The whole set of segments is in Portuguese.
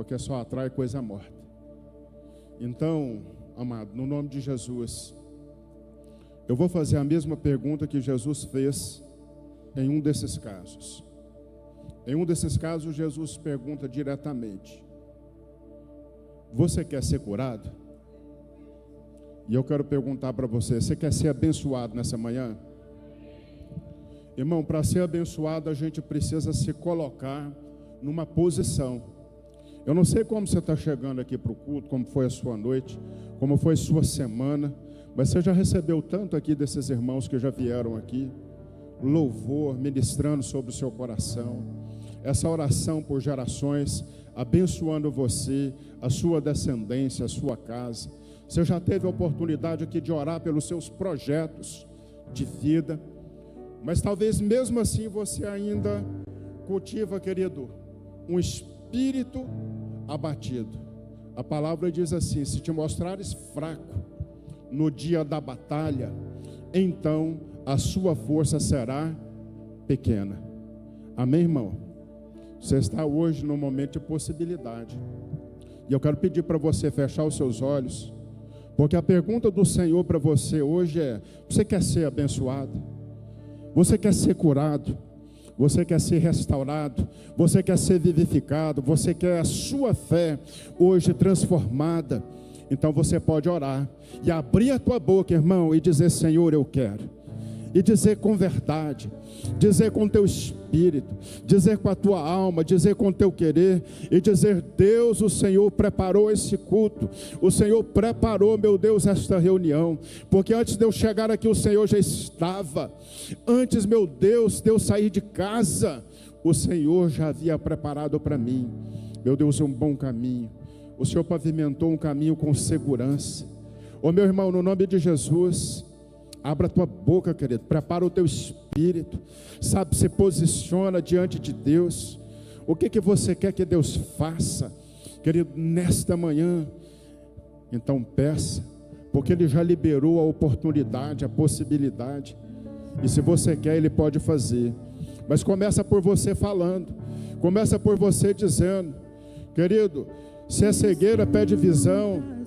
porque só atrai coisa morta. Então, amado, no nome de Jesus, eu vou fazer a mesma pergunta que Jesus fez em um desses casos. Em um desses casos, Jesus pergunta diretamente: você quer ser curado? E eu quero perguntar para você: você quer ser abençoado nessa manhã? Irmão, para ser abençoado, a gente precisa se colocar numa posição. Eu não sei como você está chegando aqui para o culto, como foi a sua noite, como foi a sua semana, mas você já recebeu tanto aqui desses irmãos que já vieram aqui, louvor, ministrando sobre o seu coração, essa oração por gerações, abençoando você, a sua descendência, a sua casa. Você já teve a oportunidade aqui de orar pelos seus projetos de vida, mas talvez mesmo assim você ainda cultiva, querido, um espírito abatido. A palavra diz assim: se te mostrares fraco no dia da batalha, então a sua força será pequena. Amém, irmão? Você está hoje num momento de possibilidade, e eu quero pedir para você fechar os seus olhos, porque a pergunta do Senhor para você hoje é: você quer ser abençoado? Você quer ser curado? Você quer ser restaurado? Você quer ser vivificado? Você quer a sua fé hoje transformada? Então você pode orar e abrir a tua boca, irmão, e dizer: Senhor, eu quero. E dizer com verdade, dizer com teu espírito, dizer com a tua alma, dizer com teu querer, e dizer: Deus, o Senhor preparou esse culto, o Senhor preparou, meu Deus, esta reunião, porque antes de eu chegar aqui o Senhor já estava, antes, meu Deus, de eu sair de casa, o Senhor já havia preparado para mim, meu Deus, um bom caminho. O Senhor pavimentou um caminho com segurança. Ô meu irmão, no nome de Jesus, abra a tua boca, querido, prepara o teu espírito, sabe, se posiciona diante de Deus. O que você quer que Deus faça, querido, nesta manhã? Então peça, porque Ele já liberou a oportunidade, a possibilidade, e se você quer, Ele pode fazer. Mas começa por você falando, começa por você dizendo: querido, se é cegueira, pede visão.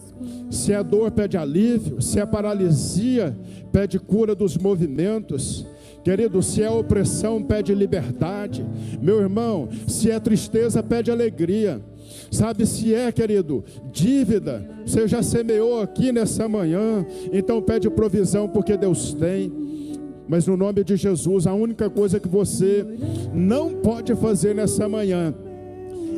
Se é dor, pede alívio. Se é paralisia, pede cura dos movimentos. Querido, se é opressão, pede liberdade. Meu irmão, se é tristeza, pede alegria. Sabe, se é, querido, dívida, você já semeou aqui nessa manhã, então pede provisão, porque Deus tem. Mas no nome de Jesus, a única coisa que você não pode fazer nessa manhã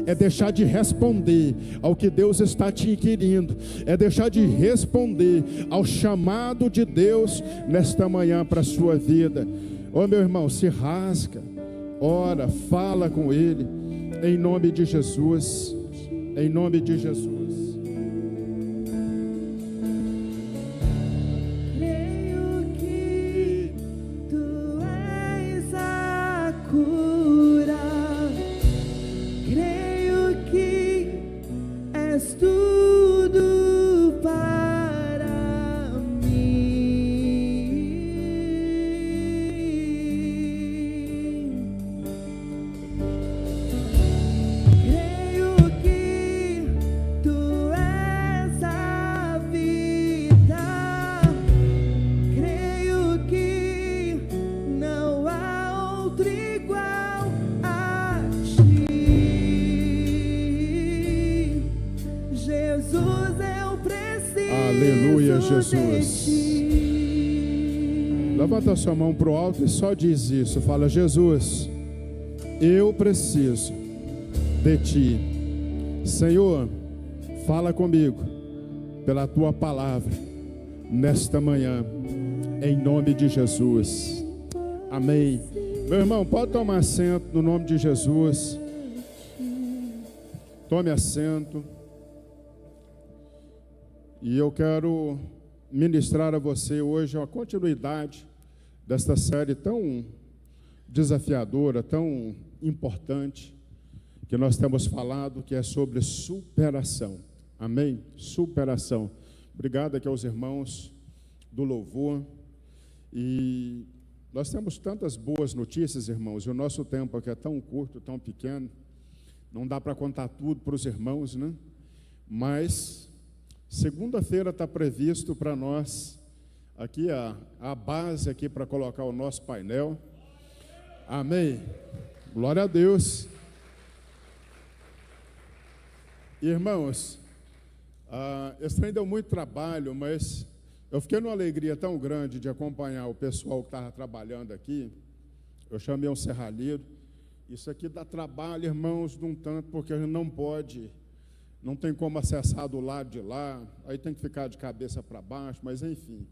é deixar de responder ao que Deus está te inquirindo, é deixar de responder ao chamado de Deus nesta manhã para a sua vida. Ô meu irmão, se rasga, ora, fala com Ele, em nome de Jesus, em nome de Jesus. Jesus, levanta a sua mão para o alto e só diz isso, fala: Jesus, eu preciso de Ti, Senhor, fala comigo pela Tua palavra nesta manhã, em nome de Jesus, amém. Meu irmão, pode tomar assento no nome de Jesus, tome assento. E eu quero ministrar a você hoje a continuidade desta série tão desafiadora, tão importante, que nós temos falado, que é sobre superação. Amém? Superação. Obrigado aqui aos irmãos do louvor. E nós temos tantas boas notícias, irmãos, e o nosso tempo aqui é tão curto, tão pequeno. Não dá para contar tudo para os irmãos, né? Mas segunda-feira está previsto para nós aqui a base aqui para colocar o nosso painel. Amém. Glória a Deus. Irmãos, esse trem deu muito trabalho, mas eu fiquei numa alegria tão grande de acompanhar o pessoal que estava trabalhando aqui. Eu chamei um serralheiro. Isso aqui dá trabalho, irmãos, de um tanto, porque a gente não tem como acessar do lado de lá, aí tem que ficar de cabeça para baixo, mas enfim.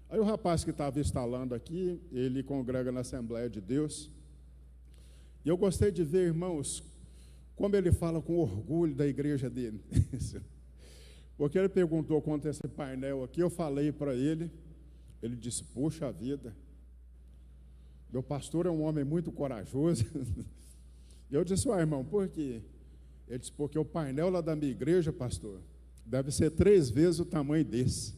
Aí o rapaz que estava instalando aqui, ele congrega na Assembleia de Deus, e eu gostei de ver, irmãos, como ele fala com orgulho da igreja dele. Porque ele perguntou quanto a esse painel aqui, eu falei para ele disse, puxa vida, meu pastor é um homem muito corajoso. E eu disse, irmão, por quê? Ele disse, porque o painel lá da minha igreja, pastor, deve ser 3 vezes o tamanho desse.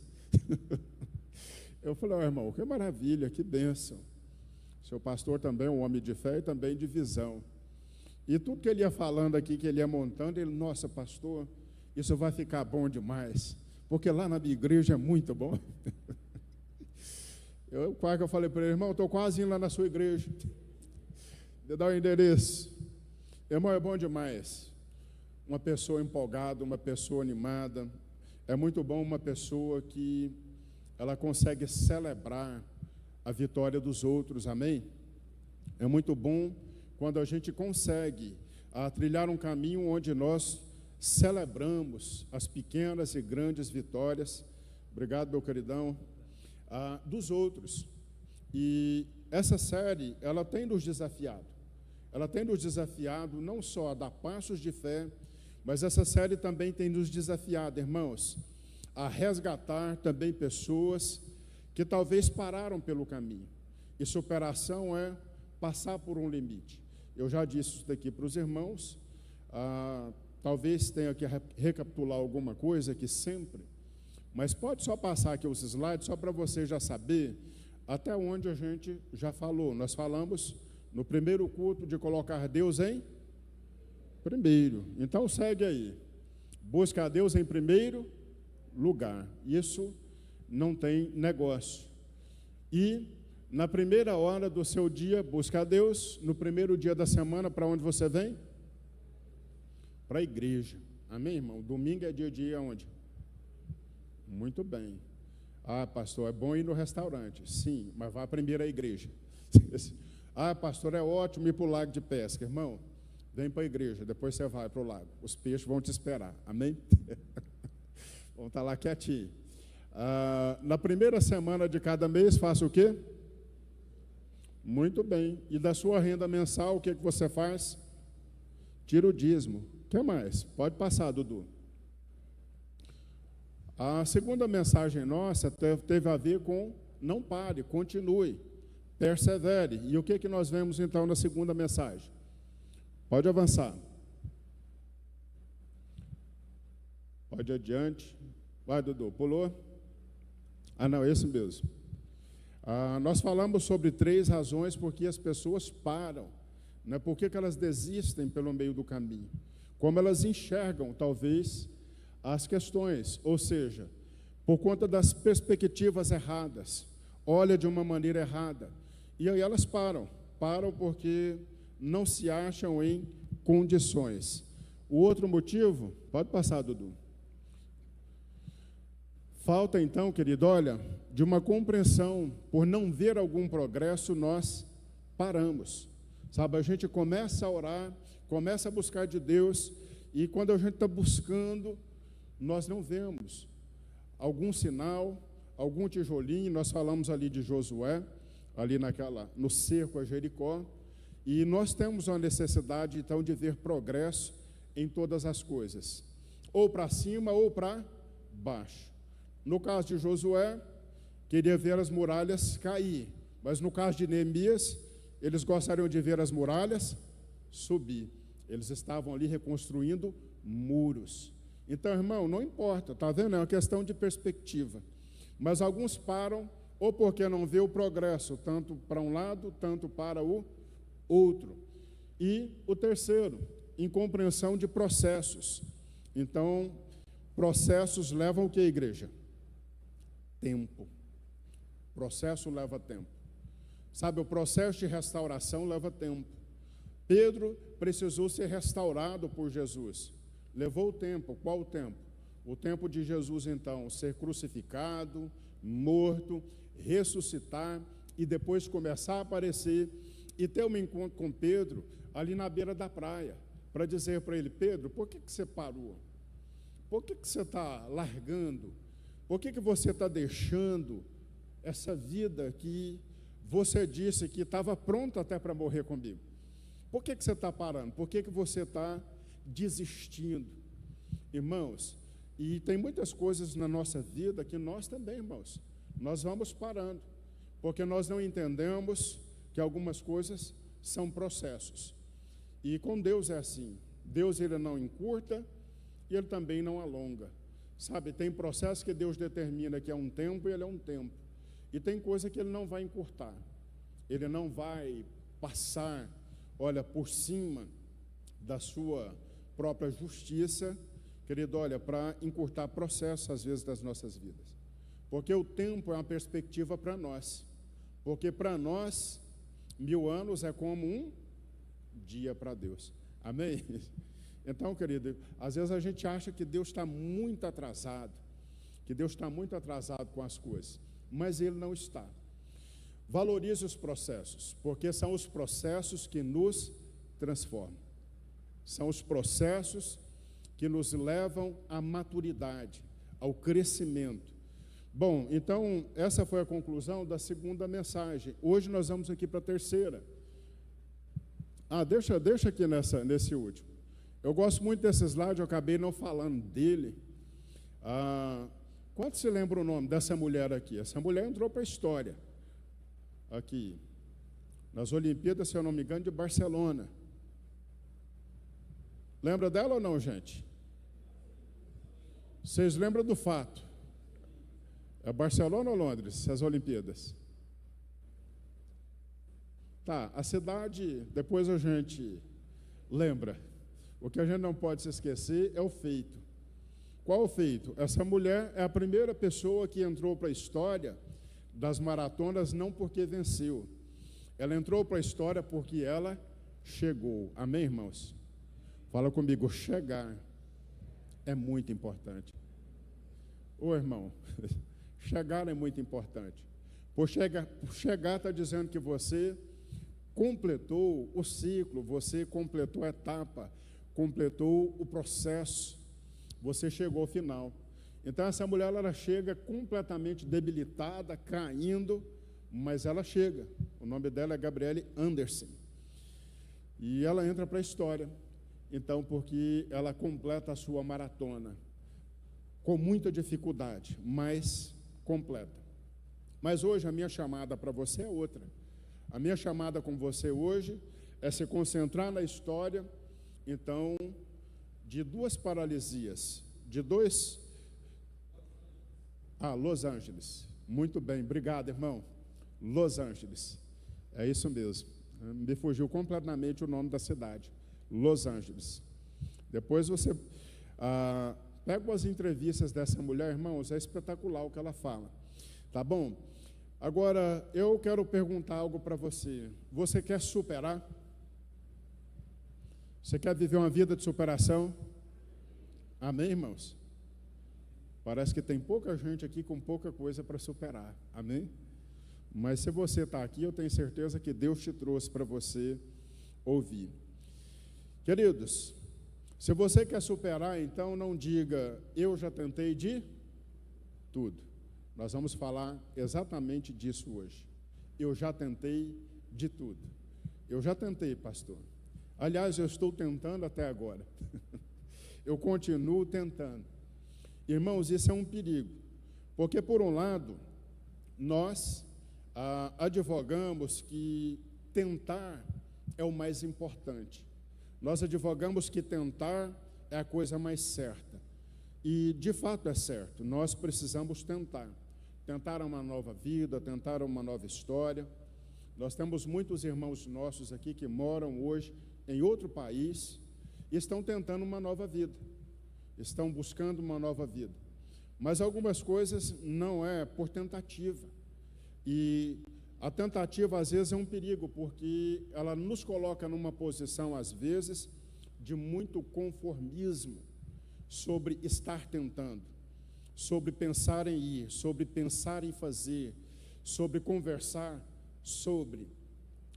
Eu falei, irmão, que maravilha, que bênção. Seu pastor também é um homem de fé e também de visão. E tudo que ele ia falando aqui, que ele ia montando, ele, nossa, pastor, isso vai ficar bom demais, porque lá na minha igreja é muito bom. Quase que eu falei para ele, irmão, estou quase indo lá na sua igreja. Vou dar o endereço. Irmão, é bom demais. Uma pessoa empolgada, uma pessoa animada. É muito bom uma pessoa que ela consegue celebrar a vitória dos outros, amém? É muito bom quando a gente consegue trilhar um caminho onde nós celebramos as pequenas e grandes vitórias. Obrigado, meu queridão. Dos outros. E essa série, ela tem nos desafiado. Ela tem nos desafiado não só a dar passos de fé, mas essa série também tem nos desafiado, irmãos, a resgatar também pessoas que talvez pararam pelo caminho. E superação é passar por um limite. Eu já disse isso daqui para os irmãos, talvez tenha que recapitular alguma coisa que sempre, mas pode só passar aqui os slides, só para você já saber até onde a gente já falou. Nós falamos no primeiro culto de colocar Deus em primeiro. Então segue aí. Busca a Deus em primeiro lugar. Isso não tem negócio. E na primeira hora do seu dia, busca a Deus. No primeiro dia da semana, para onde você vem? Para a igreja. Amém, irmão? Domingo é dia de ir aonde? Muito bem. Pastor, é bom ir no restaurante. Sim, mas vá primeiro à igreja. Pastor, é ótimo ir para o lago de pesca. Irmão, vem para a igreja, depois você vai para o lago. Os peixes vão te esperar. Amém? Vão estar lá quietinho. Na primeira semana de cada mês, faça o quê? Muito bem. E da sua renda mensal, o que você faz? Tira o dízimo. O que mais? Pode passar, Dudu. A segunda mensagem nossa teve a ver com não pare, continue, persevere. E o que nós vemos então na segunda mensagem? Pode avançar. Pode adiante. Vai, Dudu, pulou? Não, esse mesmo. Nós falamos sobre 3 razões por que as pessoas param, né? Por que elas desistem pelo meio do caminho. Como elas enxergam, talvez, as questões, ou seja, por conta das perspectivas erradas, olha de uma maneira errada, e aí elas param porque não se acham em condições. O outro motivo, pode passar, Dudu. Falta então, querido, olha, de uma compreensão, por não ver algum progresso, nós paramos. Sabe, a gente começa a orar, começa a buscar de Deus, e quando a gente está buscando, nós não vemos algum sinal, algum tijolinho. Nós falamos ali de Josué, ali no cerco a Jericó, e nós temos uma necessidade, então, de ver progresso em todas as coisas, ou para cima ou para baixo. No caso de Josué, queria ver as muralhas cair, mas no caso de Neemias, eles gostariam de ver as muralhas subir. Eles estavam ali reconstruindo muros. Então, irmão, não importa, está vendo? É uma questão de perspectiva. Mas alguns param, ou porque não vê o progresso, tanto para um lado, tanto para o outro. E o terceiro, incompreensão de processos. Então, processos levam o que, igreja? Tempo. Processo leva tempo. Sabe, o processo de restauração leva tempo. Pedro precisou ser restaurado por Jesus. Levou tempo. Qual o tempo? O tempo de Jesus, então, ser crucificado, morto, ressuscitar e depois começar a aparecer e ter um encontro com Pedro ali na beira da praia, para dizer para ele: Pedro, por que você parou? Por que você está largando? Por que você está deixando essa vida que você disse que estava pronto até para morrer comigo? Por que você está parando? Por que você está desistindo? Irmãos, e tem muitas coisas na nossa vida que nós também, irmãos, nós vamos parando, porque nós não entendemos que algumas coisas são processos. E com Deus é assim. Deus, ele não encurta e ele também não alonga. Sabe, tem processo que Deus determina que é um tempo e ele é um tempo. E tem coisa que ele não vai encurtar. Ele não vai passar, olha, por cima da sua própria justiça, querido, olha, para encurtar processos, às vezes, das nossas vidas. Porque o tempo é uma perspectiva para nós. Porque para nós, 1000 anos é como um dia para Deus. Amém? Então, querido, às vezes a gente acha que Deus está muito atrasado, que Deus está muito atrasado com as coisas, mas Ele não está. Valorize os processos, porque são os processos que nos transformam. São os processos que nos levam à maturidade, ao crescimento. Bom, então, essa foi a conclusão da segunda mensagem. Hoje nós vamos aqui para a terceira. Deixa aqui nesse último. Eu gosto muito desse slide, eu acabei não falando dele. Quanto se lembra o nome dessa mulher aqui? Essa mulher entrou para a história. Aqui, nas Olimpíadas, se eu não me engano, de Barcelona. Lembra dela ou não, gente? Vocês lembram do fato? É Barcelona ou Londres, as Olimpíadas? Tá, a cidade, depois a gente lembra. O que a gente não pode se esquecer é o feito. Qual o feito? Essa mulher é a primeira pessoa que entrou para a história das maratonas, não porque venceu. Ela entrou para a história porque ela chegou. Amém, irmãos? Fala comigo, chegar é muito importante. Ô, irmão, chegar é muito importante. Por chegar está dizendo que você completou o ciclo, você completou a etapa, completou o processo, você chegou ao final. Então essa mulher, ela chega completamente debilitada, caindo, mas ela chega. O nome dela é Gabrielle Anderson. E ela entra para a história, então, porque ela completa a sua maratona, com muita dificuldade, mas completa. Mas hoje a minha chamada para você é outra. A minha chamada com você hoje é se concentrar na história, então, de duas paralisias, Los Angeles. Muito bem, obrigado, irmão. Los Angeles. É isso mesmo. Me fugiu completamente o nome da cidade. Los Angeles. Depois você pega umas entrevistas dessa mulher, irmãos, é espetacular o que ela fala. Tá bom? Agora, eu quero perguntar algo para você. Você quer superar? Você quer viver uma vida de superação? Amém, irmãos? Parece que tem pouca gente aqui com pouca coisa para superar. Amém? Mas se você está aqui, eu tenho certeza que Deus te trouxe para você ouvir. Queridos, se você quer superar, então não diga, eu já tentei de tudo. Nós vamos falar exatamente disso hoje. Eu já tentei de tudo. Eu já tentei, pastor. Aliás, eu estou tentando até agora. Eu continuo tentando. Irmãos, isso é um perigo. Porque, por um lado, nós advogamos que tentar é o mais importante. Nós advogamos que tentar é a coisa mais certa. E, de fato, é certo. Nós precisamos tentar. Tentar uma nova vida, tentar uma nova história. Nós temos muitos irmãos nossos aqui que moram hoje em outro país e estão tentando uma nova vida, estão buscando uma nova vida. Mas algumas coisas não é por tentativa, e a tentativa às vezes é um perigo, porque ela nos coloca numa posição às vezes de muito conformismo sobre estar tentando, sobre pensar em ir, sobre pensar em fazer, sobre conversar sobre,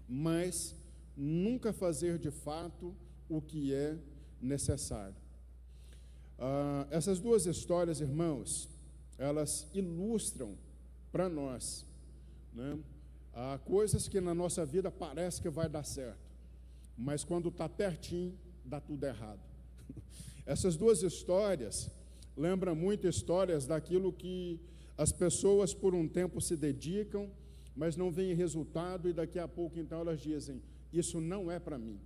mas nunca fazer de fato o que é necessário. Essas duas histórias, irmãos, elas ilustram para nós, né, coisas que na nossa vida parece que vai dar certo, mas quando está pertinho, dá tudo errado. Essas duas histórias lembram muito histórias daquilo que as pessoas por um tempo se dedicam, mas não vem resultado, e daqui a pouco então elas dizem, isso não é para mim.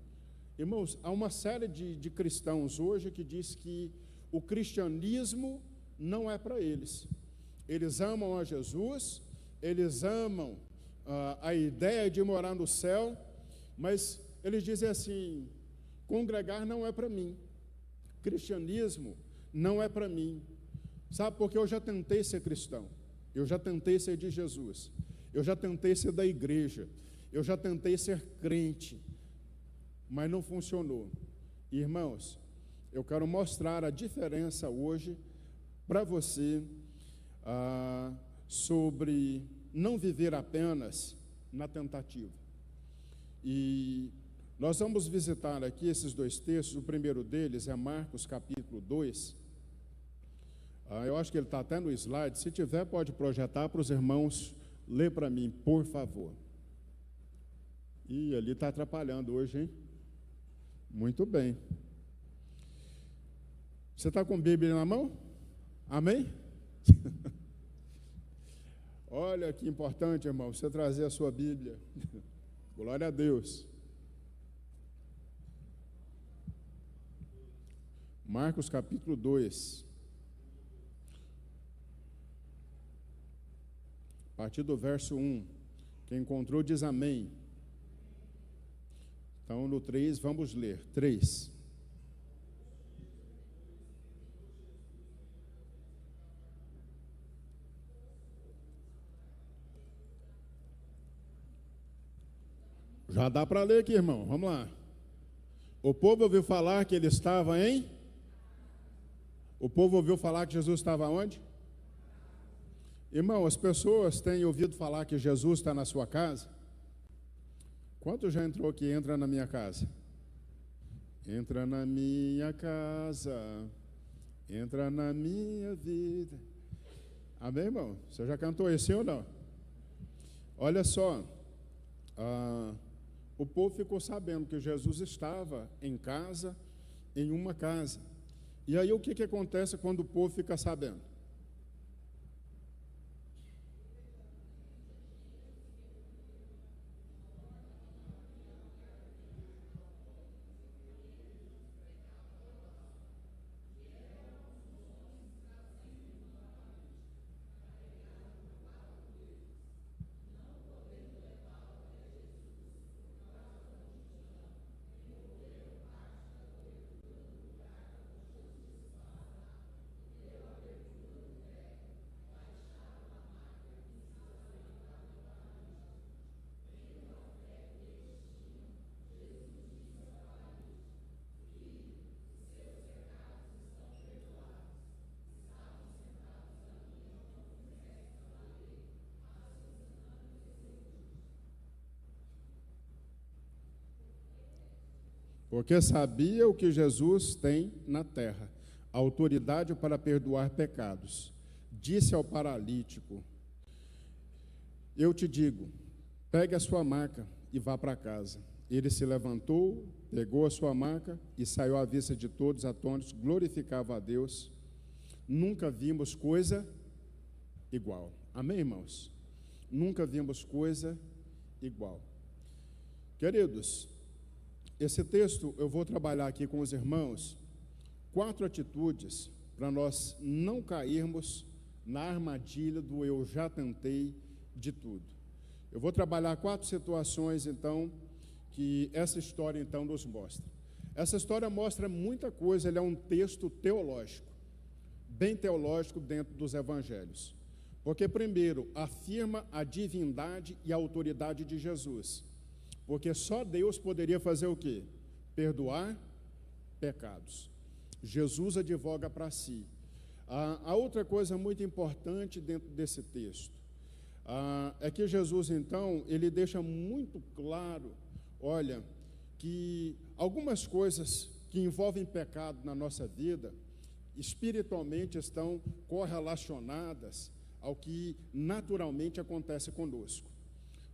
Irmãos, há uma série de cristãos hoje que diz que o cristianismo não é para eles. Eles amam a Jesus, eles amam a ideia de morar no céu, mas eles dizem assim, congregar não é para mim, cristianismo não é para mim. Sabe, porque eu já tentei ser cristão, eu já tentei ser de Jesus, eu já tentei ser da igreja, eu já tentei ser crente, mas não funcionou. Irmãos, eu quero mostrar a diferença hoje para você sobre não viver apenas na tentativa. E nós vamos visitar aqui esses dois textos. O primeiro deles é Marcos capítulo 2. Eu acho que ele está até no slide. Se tiver, pode projetar para os irmãos. Lê para mim, por favor. Ih, ali está atrapalhando hoje, hein? Muito bem. Você está com a Bíblia na mão? Amém? Olha que importante, irmão, você trazer a sua Bíblia. Glória a Deus. Marcos capítulo 2. A partir do verso 1. Quem encontrou diz amém. Então, no 3, vamos ler. 3. Já dá para ler aqui, irmão. Vamos lá. O povo ouviu falar que ele estava em... O povo ouviu falar que Jesus estava onde? Irmão, as pessoas têm ouvido falar que Jesus está na sua casa? Quanto já entrou aqui? Entra na minha casa. Entra na minha casa. Entra na minha vida. Amém, irmão? Você já cantou esse ou não? Olha só. O povo ficou sabendo que Jesus estava em casa, em uma casa. E aí o que acontece quando o povo fica sabendo? Porque sabia o que Jesus tem na terra, autoridade para perdoar pecados. Disse ao paralítico, eu te digo, pegue a sua maca e vá para casa. Ele se levantou, pegou a sua maca e saiu à vista de todos atônitos, glorificava a Deus. Nunca vimos coisa igual. Amém, irmãos? Nunca vimos coisa igual. Queridos, esse texto eu vou trabalhar aqui com os irmãos 4 atitudes para nós não cairmos na armadilha do eu já tentei de tudo. Eu vou trabalhar 4 situações, então, que essa história, então, nos mostra. Essa história mostra muita coisa, ele é um texto teológico, bem teológico dentro dos evangelhos. Porque, primeiro, afirma a divindade e a autoridade de Jesus. Porque só Deus poderia fazer o quê? Perdoar pecados. Jesus advoga para si. A outra coisa muito importante dentro desse texto é que Jesus, então, ele deixa muito claro, olha, que algumas coisas que envolvem pecado na nossa vida, espiritualmente estão correlacionadas ao que naturalmente acontece conosco.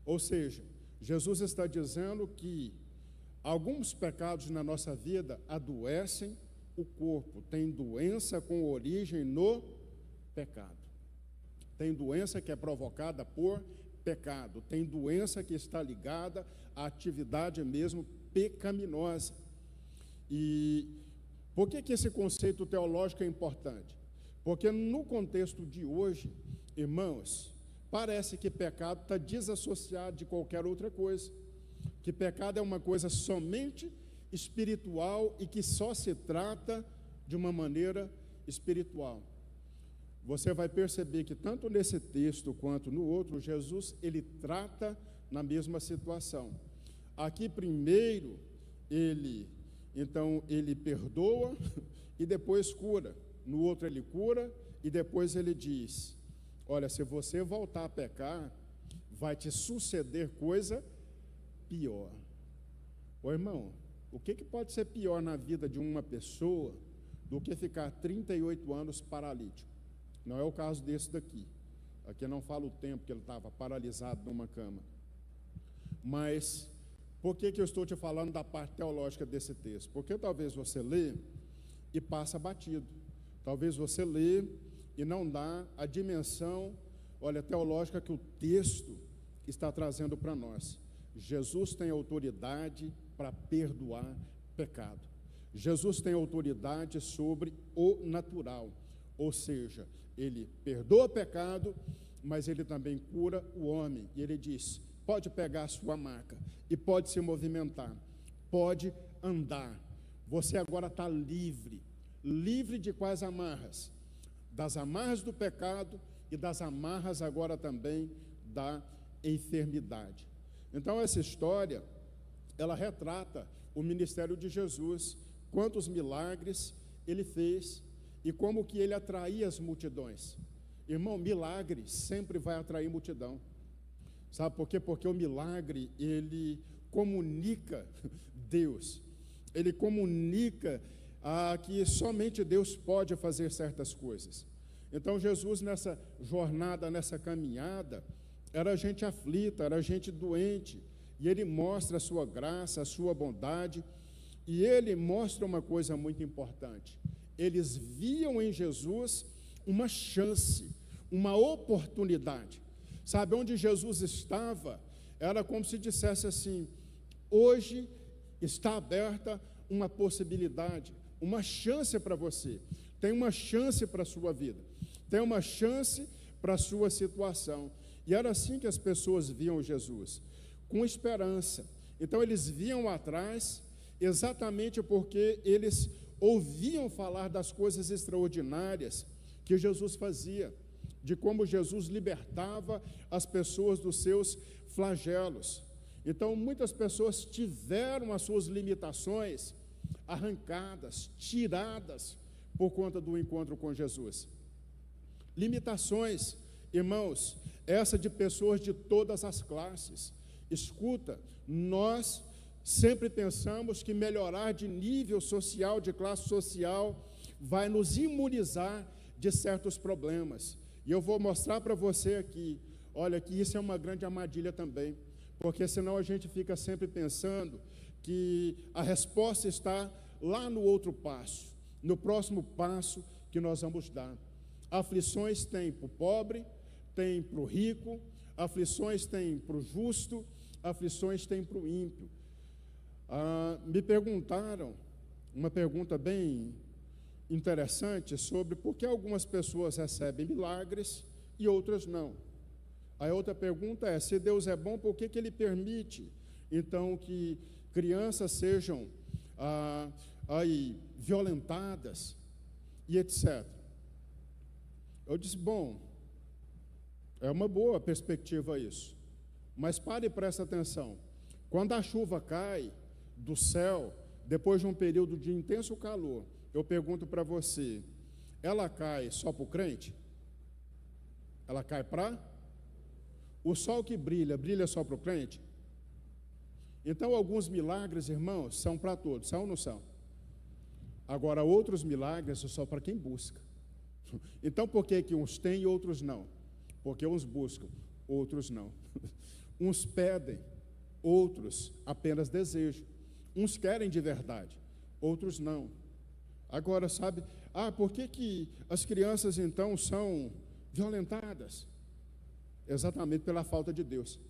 Ou seja, Jesus está dizendo que alguns pecados na nossa vida adoecem o corpo, tem doença com origem no pecado. Tem doença que é provocada por pecado, tem doença que está ligada à atividade mesmo pecaminosa. E por que esse conceito teológico é importante? Porque no contexto de hoje, irmãos, parece que pecado está desassociado de qualquer outra coisa, que pecado é uma coisa somente espiritual e que só se trata de uma maneira espiritual. Você vai perceber que tanto nesse texto quanto no outro, Jesus, ele trata na mesma situação. Aqui primeiro, ele perdoa e depois cura. No outro ele cura e depois ele diz, olha, se você voltar a pecar, vai te suceder coisa pior. Ô irmão, o que pode ser pior na vida de uma pessoa do que ficar 38 anos paralítico? Não é o caso desse daqui. Aqui não fala o tempo que ele estava paralisado numa cama. Mas por que eu estou te falando da parte teológica desse texto? Porque talvez você lê e passa batido. Talvez você lê e não dá a dimensão, olha, teológica que o texto está trazendo para nós. Jesus tem autoridade para perdoar pecado. Jesus tem autoridade sobre o natural, ou seja, ele perdoa pecado, mas ele também cura o homem. E ele diz, pode pegar a sua maca e pode se movimentar, pode andar. Você agora está livre. Livre de quais amarras? Das amarras do pecado e das amarras agora também da enfermidade. Então essa história, ela retrata o ministério de Jesus, quantos milagres ele fez e como que ele atraía as multidões. Irmão, milagre sempre vai atrair multidão. Sabe por quê? Porque o milagre, ele comunica Deus. Ele comunica que somente Deus pode fazer certas coisas. Então Jesus nessa jornada, nessa caminhada, era gente aflita, era gente doente, e ele mostra a sua graça, a sua bondade, e ele mostra uma coisa muito importante. Eles viam em Jesus uma chance, uma oportunidade. Sabe, onde Jesus estava, era como se dissesse assim, hoje está aberta uma possibilidade, uma chance para você, tem uma chance para a sua vida, tem uma chance para a sua situação. E era assim que as pessoas viam Jesus, com esperança. Então eles viam atrás, exatamente porque eles ouviam falar das coisas extraordinárias que Jesus fazia, de como Jesus libertava as pessoas dos seus flagelos. Então muitas pessoas tiveram as suas limitações arrancadas, tiradas por conta do encontro com Jesus. Limitações, irmãos, essa de pessoas de todas as classes. Escuta, nós sempre pensamos que melhorar de nível social, de classe social, vai nos imunizar de certos problemas. E eu vou mostrar para você aqui, olha, que isso é uma grande armadilha também, porque senão a gente fica sempre pensando que a resposta está lá no outro passo, no próximo passo que nós vamos dar. Aflições tem para o pobre, tem para o rico, aflições tem para o justo, aflições tem para o ímpio. Me perguntaram uma pergunta bem interessante sobre por que algumas pessoas recebem milagres e outras não. A outra pergunta é, se Deus é bom, por que Ele permite, então, que crianças sejam aí violentadas e etc. Eu disse, bom, é uma boa perspectiva isso, mas pare e preste atenção. Quando a chuva cai do céu, depois de um período de intenso calor, eu pergunto para você, ela cai só para o crente? Ela cai para? O sol que brilha, brilha só para o crente? Então, alguns milagres, irmãos, são para todos, são ou não são? Agora, outros milagres são só para quem busca. Então, por que uns têm e outros não? Porque uns buscam, outros não. Uns pedem, outros apenas desejam. Uns querem de verdade, outros não. Agora, sabe, por que as crianças, então, são violentadas? Exatamente pela falta de Deus.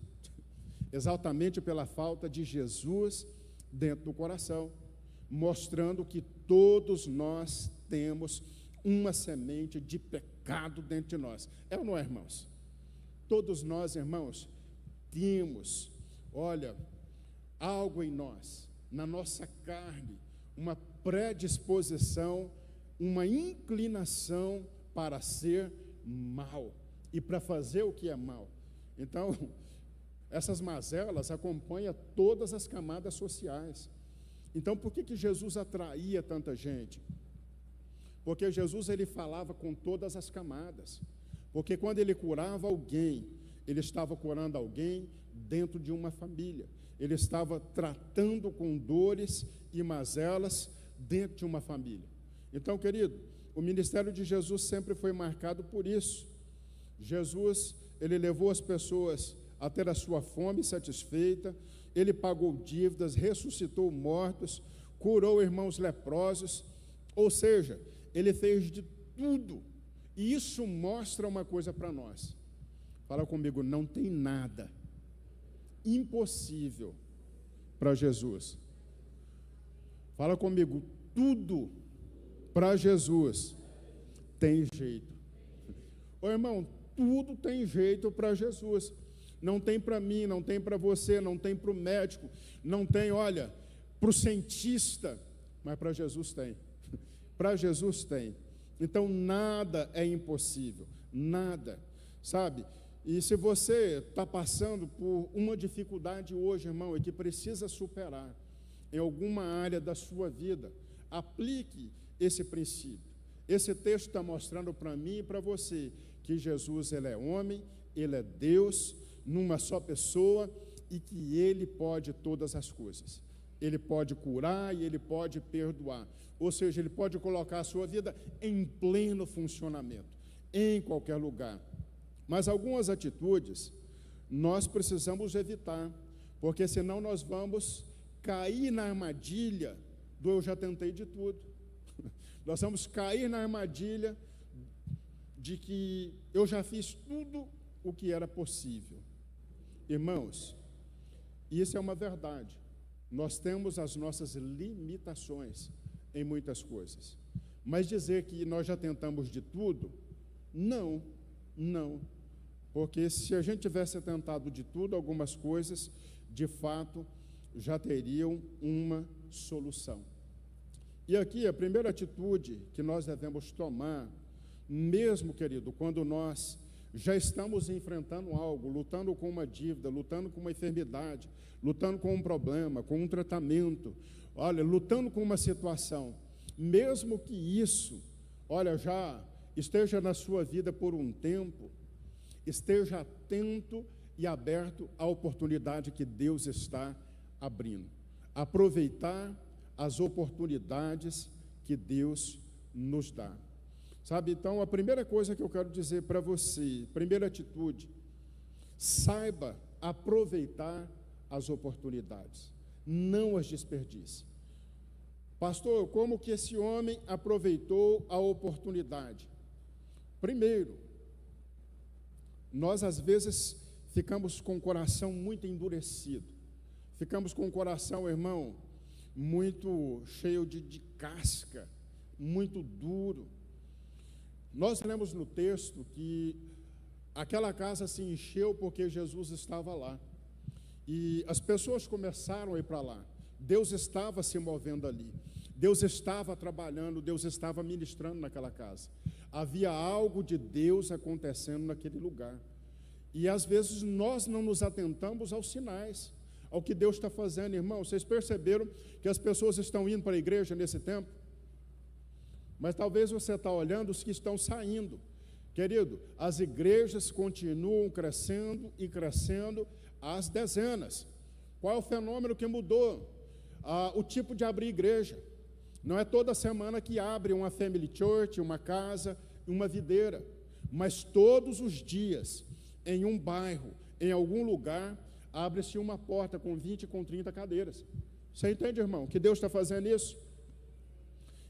Exatamente pela falta de Jesus dentro do coração, mostrando que todos nós temos uma semente de pecado dentro de nós. É ou não é, irmãos? Todos nós, irmãos, temos, olha, algo em nós, na nossa carne, uma predisposição, uma inclinação para ser mal e para fazer o que é mal. Então, essas mazelas acompanham todas as camadas sociais. Então, por que Jesus atraía tanta gente? Porque Jesus, ele falava com todas as camadas. Porque quando ele curava alguém, ele estava curando alguém dentro de uma família. Ele estava tratando com dores e mazelas dentro de uma família. Então, querido, o ministério de Jesus sempre foi marcado por isso. Jesus, ele levou as pessoas a ter a sua fome satisfeita, ele pagou dívidas, ressuscitou mortos, curou irmãos leprosos, ou seja, ele fez de tudo, e isso mostra uma coisa para nós. Fala comigo, não tem nada impossível para Jesus. Fala comigo, tudo para Jesus tem jeito. Ô irmão, tudo tem jeito para Jesus. Não tem para mim, não tem para você, não tem para o médico, não tem, olha, para o cientista, mas para Jesus tem. Para Jesus tem. Então, nada é impossível, nada, sabe? E se você está passando por uma dificuldade hoje, irmão, e que precisa superar em alguma área da sua vida, aplique esse princípio. Esse texto está mostrando para mim e para você que Jesus, ele é homem, ele é Deus, numa só pessoa, e que ele pode todas as coisas. Ele pode curar e ele pode perdoar. Ou seja, ele pode colocar a sua vida em pleno funcionamento, em qualquer lugar. Mas algumas atitudes nós precisamos evitar, porque senão nós vamos cair na armadilha do eu já tentei de tudo. Nós vamos cair na armadilha de que eu já fiz tudo o que era possível. Irmãos, isso é uma verdade. Nós temos as nossas limitações em muitas coisas. Mas dizer que nós já tentamos de tudo, não. Porque se a gente tivesse tentado de tudo, algumas coisas, de fato, já teriam uma solução. E aqui a primeira atitude que nós devemos tomar, mesmo, querido, quando nós já estamos enfrentando algo, lutando com uma dívida, lutando com uma enfermidade, lutando com um problema, com um tratamento, olha, lutando com uma situação, mesmo que isso, olha, já esteja na sua vida por um tempo, esteja atento e aberto à oportunidade que Deus está abrindo. Aproveitar as oportunidades que Deus nos dá. Sabe, então, a primeira coisa que eu quero dizer para você, primeira atitude, saiba aproveitar as oportunidades, não as desperdice. Pastor, como que esse homem aproveitou a oportunidade? Primeiro, nós às vezes ficamos com o coração muito endurecido, ficamos com o coração, irmão, muito cheio de casca, muito duro. Nós lemos no texto que aquela casa se encheu porque Jesus estava lá. E as pessoas começaram a ir para lá. Deus estava se movendo ali. Deus estava trabalhando, Deus estava ministrando naquela casa. Havia algo de Deus acontecendo naquele lugar. E às vezes nós não nos atentamos aos sinais, ao que Deus está fazendo, irmão. Vocês perceberam que as pessoas estão indo para a igreja nesse tempo? Mas talvez você está olhando os que estão saindo. Querido, as igrejas continuam crescendo e crescendo às dezenas. Qual é o fenômeno que mudou? O tipo de abrir igreja. Não é toda semana que abre uma family church, uma casa, uma videira, mas todos os dias, em um bairro, em algum lugar, abre-se uma porta com 20, com 30 cadeiras. Você entende, irmão, que Deus está fazendo isso?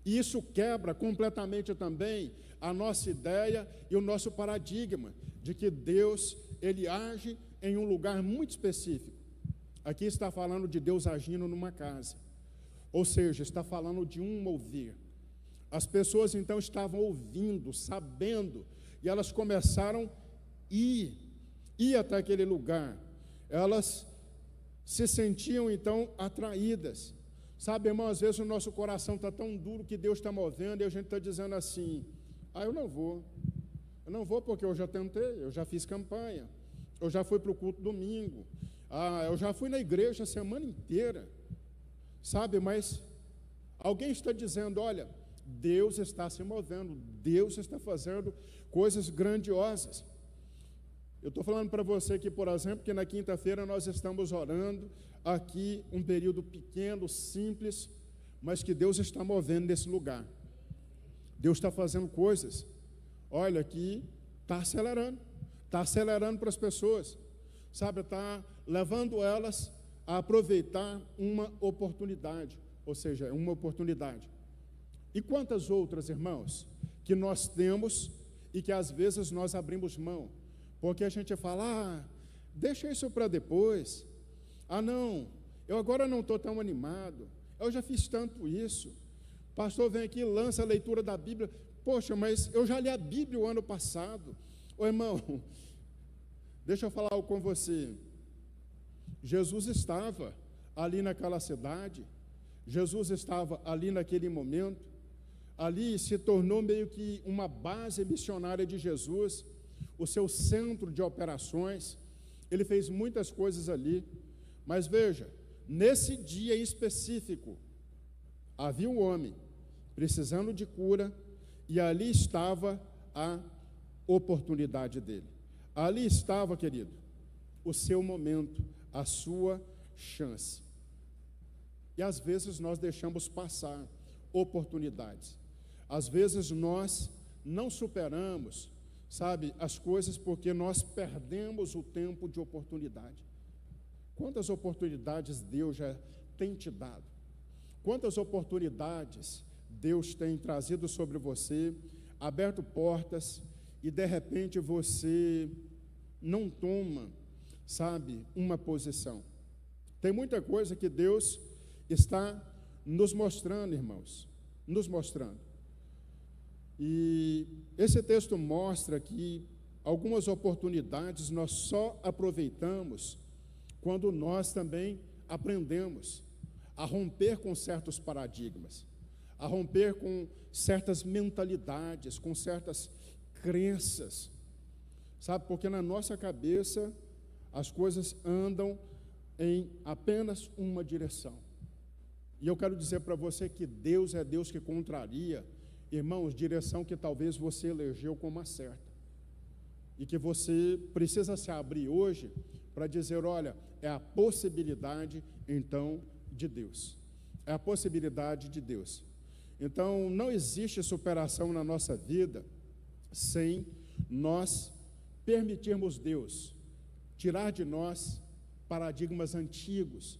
E isso quebra completamente também a nossa ideia e o nosso paradigma de que Deus, Ele age em um lugar muito específico. Aqui está falando de Deus agindo numa casa. Ou seja, está falando de um mover. As pessoas então estavam ouvindo, sabendo, e elas começaram a ir até aquele lugar. Elas se sentiam então atraídas. Sabe, irmão, às vezes o nosso coração está tão duro que Deus está movendo e a gente está dizendo assim: eu não vou porque eu já tentei, eu já fiz campanha, eu já fui para o culto domingo, eu já fui na igreja a semana inteira. Sabe, mas alguém está dizendo: olha, Deus está se movendo, Deus está fazendo coisas grandiosas. Eu estou falando para você que, por exemplo, que na quinta-feira nós estamos orando aqui, um período pequeno, simples, mas que Deus está movendo nesse lugar. Deus está fazendo coisas. Olha, aqui está acelerando para as pessoas, sabe, está levando elas a aproveitar uma oportunidade, ou seja, uma oportunidade. E quantas outras, irmãos, que nós temos e que às vezes nós abrimos mão, porque a gente fala: deixa isso para depois, não, eu agora não estou tão animado, eu já fiz tanto isso, pastor vem aqui, lança a leitura da Bíblia, poxa, mas eu já li a Bíblia o ano passado. Ô irmão, deixa eu falar algo com você. Jesus estava ali naquela cidade, Jesus estava ali naquele momento, ali se tornou meio que uma base missionária de Jesus, o seu centro de operações. Ele fez muitas coisas ali, mas veja, nesse dia específico, havia um homem precisando de cura, e ali estava a oportunidade dele, ali estava, querido, o seu momento, a sua chance. E às vezes nós deixamos passar oportunidades, às vezes nós não superamos, sabe, as coisas porque nós perdemos o tempo de oportunidade. Quantas oportunidades Deus já tem te dado? Quantas oportunidades Deus tem trazido sobre você, aberto portas, e de repente você não toma, sabe, uma posição. Tem muita coisa que Deus está nos mostrando, irmãos, nos mostrando. E esse texto mostra que algumas oportunidades nós só aproveitamos quando nós também aprendemos a romper com certos paradigmas, a romper com certas mentalidades, com certas crenças, sabe, porque na nossa cabeça as coisas andam em apenas uma direção. E eu quero dizer para você que Deus é Deus que contraria, irmãos, direção que talvez você elegeu como a certa. E que você precisa se abrir hoje para dizer: olha, é a possibilidade, então, de Deus. É a possibilidade de Deus. Então, não existe superação na nossa vida sem nós permitirmos Deus tirar de nós paradigmas antigos,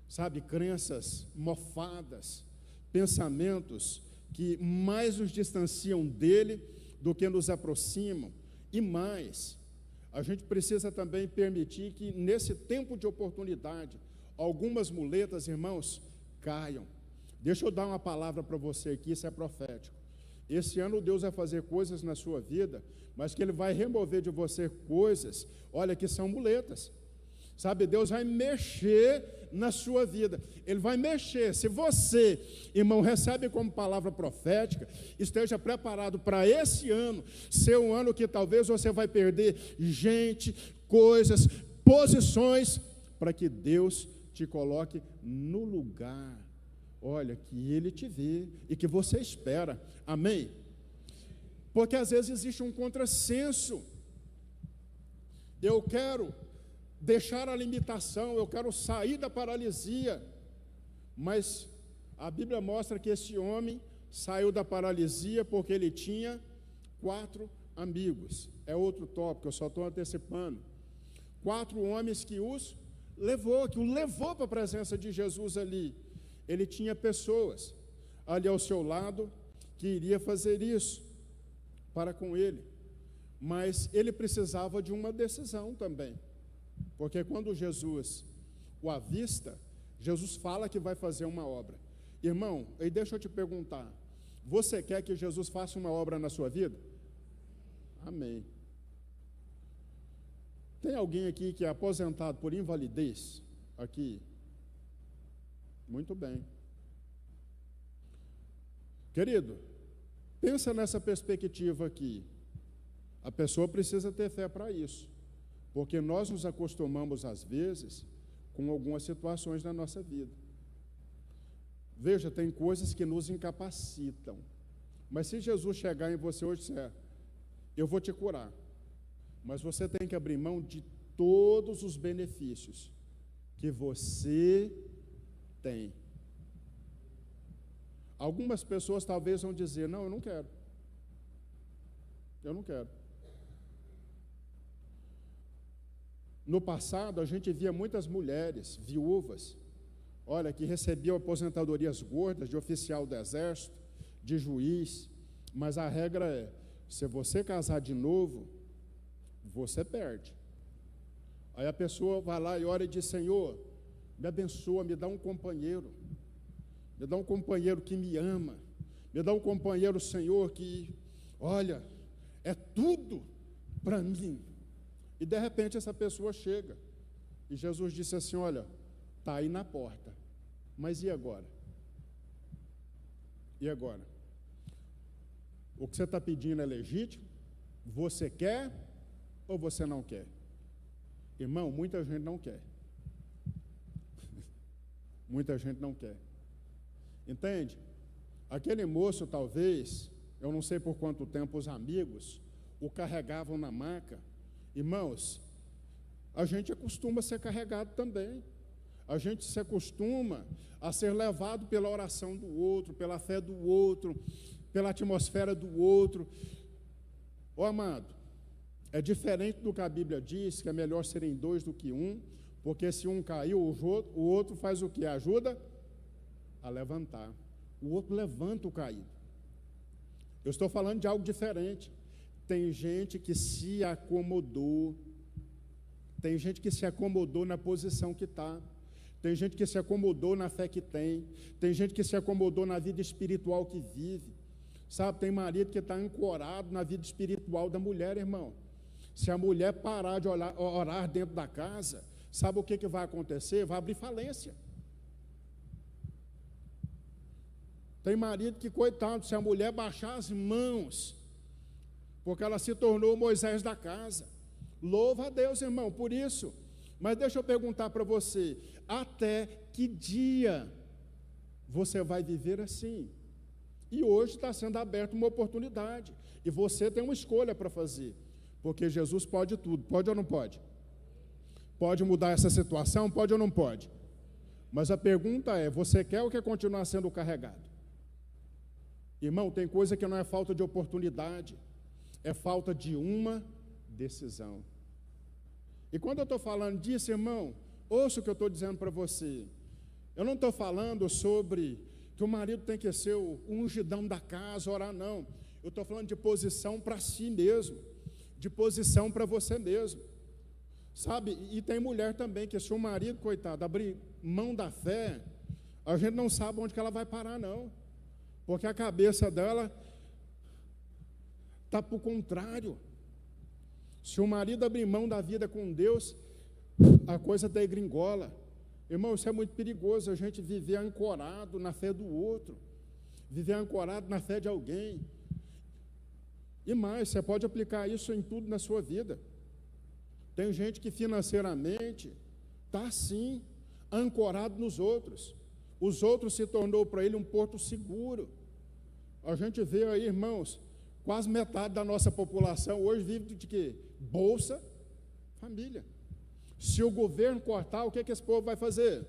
sabe, crenças mofadas, pensamentos que mais nos distanciam dele do que nos aproximam. E mais, a gente precisa também permitir que nesse tempo de oportunidade, algumas muletas, irmãos, caiam. Deixa eu dar uma palavra para você aqui, isso é profético. Esse ano Deus vai fazer coisas na sua vida, mas que Ele vai remover de você coisas, olha, que são muletas. Sabe, Deus vai mexer na sua vida. Ele vai mexer. Se você, irmão, recebe como palavra profética, esteja preparado para esse ano ser um ano que talvez você vai perder gente, coisas, posições, para que Deus te coloque no lugar, olha, que Ele te vê e que você espera. Amém? Porque às vezes existe um contrassenso. Eu quero deixar a limitação, eu quero sair da paralisia, mas a Bíblia mostra que esse homem saiu da paralisia porque ele tinha 4 amigos. É outro tópico, eu só estou antecipando. 4 homens que o levou para a presença de Jesus ali. Ele tinha pessoas ali ao seu lado que iria fazer isso para com ele, mas ele precisava de uma decisão também. Porque quando Jesus o avista, Jesus fala que vai fazer uma obra. Irmão, e deixa eu te perguntar, você quer que Jesus faça uma obra na sua vida? Amém. Tem alguém aqui que é aposentado por invalidez? Aqui? Muito bem. Querido, pensa nessa perspectiva aqui. A pessoa precisa ter fé para isso. Porque nós nos acostumamos, às vezes, com algumas situações na nossa vida. Veja, tem coisas que nos incapacitam. Mas se Jesus chegar em você hoje e disser, eu vou te curar, mas você tem que abrir mão de todos os benefícios que você tem. Algumas pessoas talvez vão dizer, não, eu não quero. Eu não quero. No passado, a gente via muitas mulheres viúvas, olha, que recebiam aposentadorias gordas de oficial do exército, de juiz, mas a regra é, se você casar de novo, você perde. Aí a pessoa vai lá e ora e diz, Senhor, me abençoa, me dá um companheiro que me ama, me dá um companheiro, Senhor, que, olha, é tudo para mim. E de repente essa pessoa chega, e Jesus disse assim, olha, está aí na porta, mas e agora? E agora? O que você está pedindo é legítimo? Você quer ou você não quer? Irmão, muita gente não quer. Muita gente não quer. Entende? Aquele moço, talvez, eu não sei por quanto tempo os amigos o carregavam na maca. Irmãos, a gente acostuma a ser carregado também. A gente se acostuma a ser levado pela oração do outro, pela fé do outro, pela atmosfera do outro. Ô amado, é diferente do que a Bíblia diz, que é melhor serem 2 do que 1, porque se um caiu, o outro faz o quê? Ajuda a levantar. O outro levanta o caído. Eu estou falando de algo diferente. Tem gente que se acomodou. Tem gente que se acomodou na posição que está. Tem gente que se acomodou na fé que tem. Tem gente que se acomodou na vida espiritual que vive. Sabe, tem marido que está ancorado na vida espiritual da mulher, irmão. Se a mulher parar de orar dentro da casa, sabe o que vai acontecer? Vai abrir falência. Tem marido que, coitado, se a mulher baixar as mãos, porque ela se tornou o Moisés da casa. Louva a Deus, irmão, por isso. Mas deixa eu perguntar para você, até que dia você vai viver assim? E hoje está sendo aberta uma oportunidade, e você tem uma escolha para fazer, porque Jesus pode tudo, pode ou não pode? Pode mudar essa situação, pode ou não pode? Mas a pergunta é, você quer ou quer continuar sendo carregado? Irmão, tem coisa que não é falta de oportunidade, é falta de uma decisão. E quando eu estou falando disso, irmão, ouça o que eu estou dizendo para você. Eu não estou falando sobre que o marido tem que ser o ungidão da casa, orar, não. Eu estou falando de posição para si mesmo, de posição para você mesmo. Sabe, e tem mulher também que se o marido, coitado, abrir mão da fé, a gente não sabe onde que ela vai parar, não. Porque a cabeça dela está para o contrário. Se o marido abrir mão da vida com Deus, a coisa degringola. Irmão, isso é muito perigoso, a gente viver ancorado na fé do outro, viver ancorado na fé de alguém. E mais, você pode aplicar isso em tudo na sua vida. Tem gente que financeiramente está assim, ancorado nos outros. Os outros se tornou para ele um porto seguro. A gente vê aí, irmãos, quase metade da nossa população hoje vive de quê? Bolsa Família. Se o governo cortar, o que esse povo vai fazer?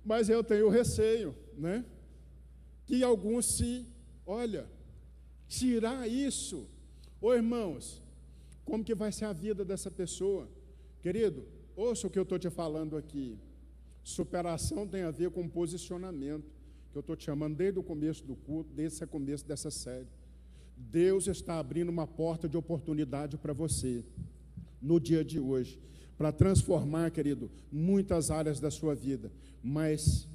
Mas eu tenho receio, né? Que alguns tirar isso. Ô irmãos, como que vai ser a vida dessa pessoa? Querido, ouça o que eu estou te falando aqui. Superação tem a ver com posicionamento, que eu estou te chamando desde o começo do culto, desde o começo dessa série. Deus está abrindo uma porta de oportunidade para você, no dia de hoje, para transformar, querido, muitas áreas da sua vida, mas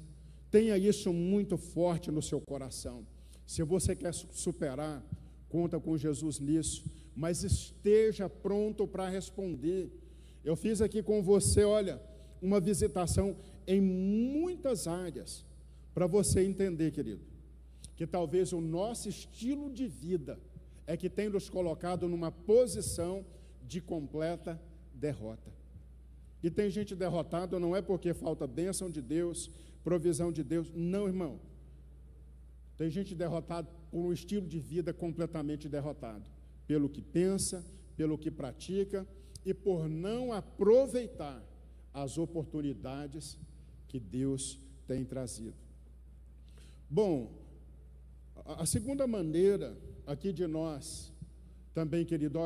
tenha isso muito forte no seu coração. Se você quer superar, conta com Jesus nisso, mas esteja pronto para responder. Eu fiz aqui com você, uma visitação em muitas áreas, para você entender, querido, que talvez o nosso estilo de vida é que tem nos colocado numa posição de completa derrota. E tem gente derrotada, não é porque falta bênção de Deus, provisão de Deus, não, irmão. Tem gente derrotada por um estilo de vida completamente derrotado, pelo que pensa, pelo que pratica e por não aproveitar as oportunidades que Deus tem trazido. Bom, a segunda maneira aqui de nós, também, querido,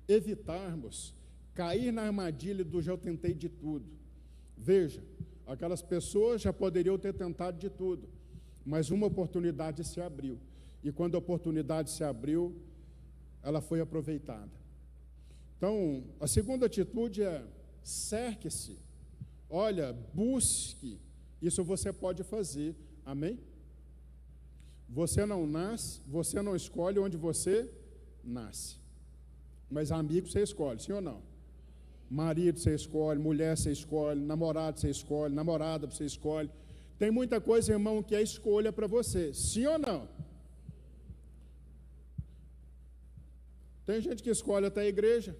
evitarmos cair na armadilha do já tentei de tudo. Veja, aquelas pessoas já poderiam ter tentado de tudo, mas uma oportunidade se abriu. E quando a oportunidade se abriu, ela foi aproveitada. Então, a segunda atitude é: cerque-se. Busque. Isso você pode fazer. Amém? Você não nasce, você não escolhe onde você nasce. Mas amigo você escolhe, sim ou não? Marido você escolhe, mulher você escolhe, namorado você escolhe, namorada você escolhe. Tem muita coisa, irmão, que é escolha para você, sim ou não? Tem gente que escolhe até a igreja.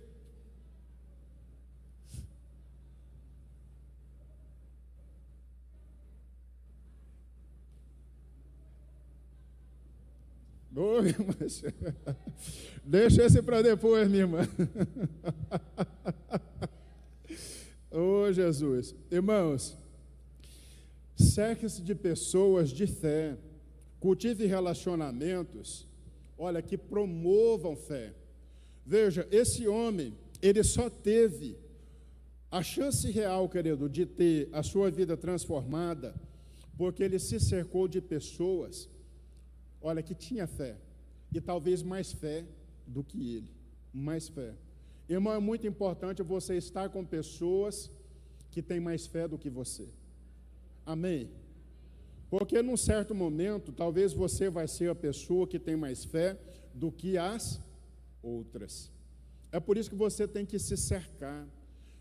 Ô, minha irmã, deixa esse para depois, minha irmã. Ô, Jesus. Irmãos, cerque-se de pessoas de fé, cultive relacionamentos, que promovam fé. Veja, esse homem, ele só teve a chance real, querido, de ter a sua vida transformada, porque ele se cercou de pessoas que tinha fé, e talvez mais fé do que ele, mais fé. Irmão, é muito importante você estar com pessoas que têm mais fé do que você. Amém? Porque num certo momento, talvez você vai ser a pessoa que tem mais fé do que as outras. É por isso que você tem que se cercar.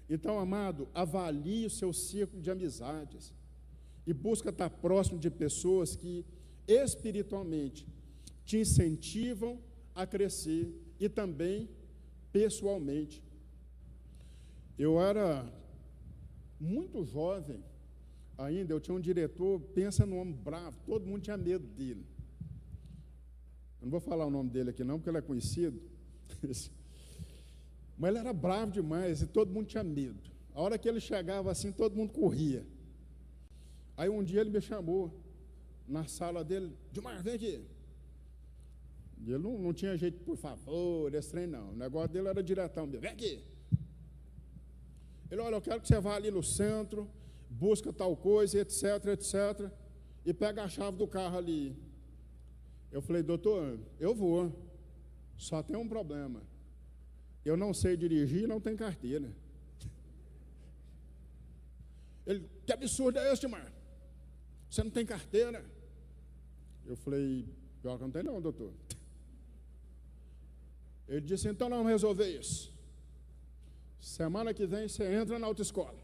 Então, amado, avalie o seu círculo de amizades e busca estar próximo de pessoas que espiritualmente te incentivam a crescer e também pessoalmente. Eu era muito jovem ainda, eu tinha um diretor, pensa num homem bravo, todo mundo tinha medo dele. Eu não vou falar o nome dele aqui não, porque ele é conhecido, mas ele era bravo demais e todo mundo tinha medo. A hora que ele chegava assim, todo mundo corria. Aí um dia ele me chamou na sala dele: Dilmar, vem aqui. E ele não tinha jeito, por favor, esse trem não. O negócio dele era diretão. Vem aqui. Ele: eu quero que você vá ali no centro, busca tal coisa, etc, etc, e pega a chave do carro ali. Eu falei: doutor, eu vou, só tem um problema. Eu não sei dirigir e não tenho carteira. Ele: que absurdo é esse, Dilmar? Você não tem carteira? Eu falei: Pior que não tem não, doutor. Ele disse, então nós vamos resolver isso. Semana que vem você entra na autoescola.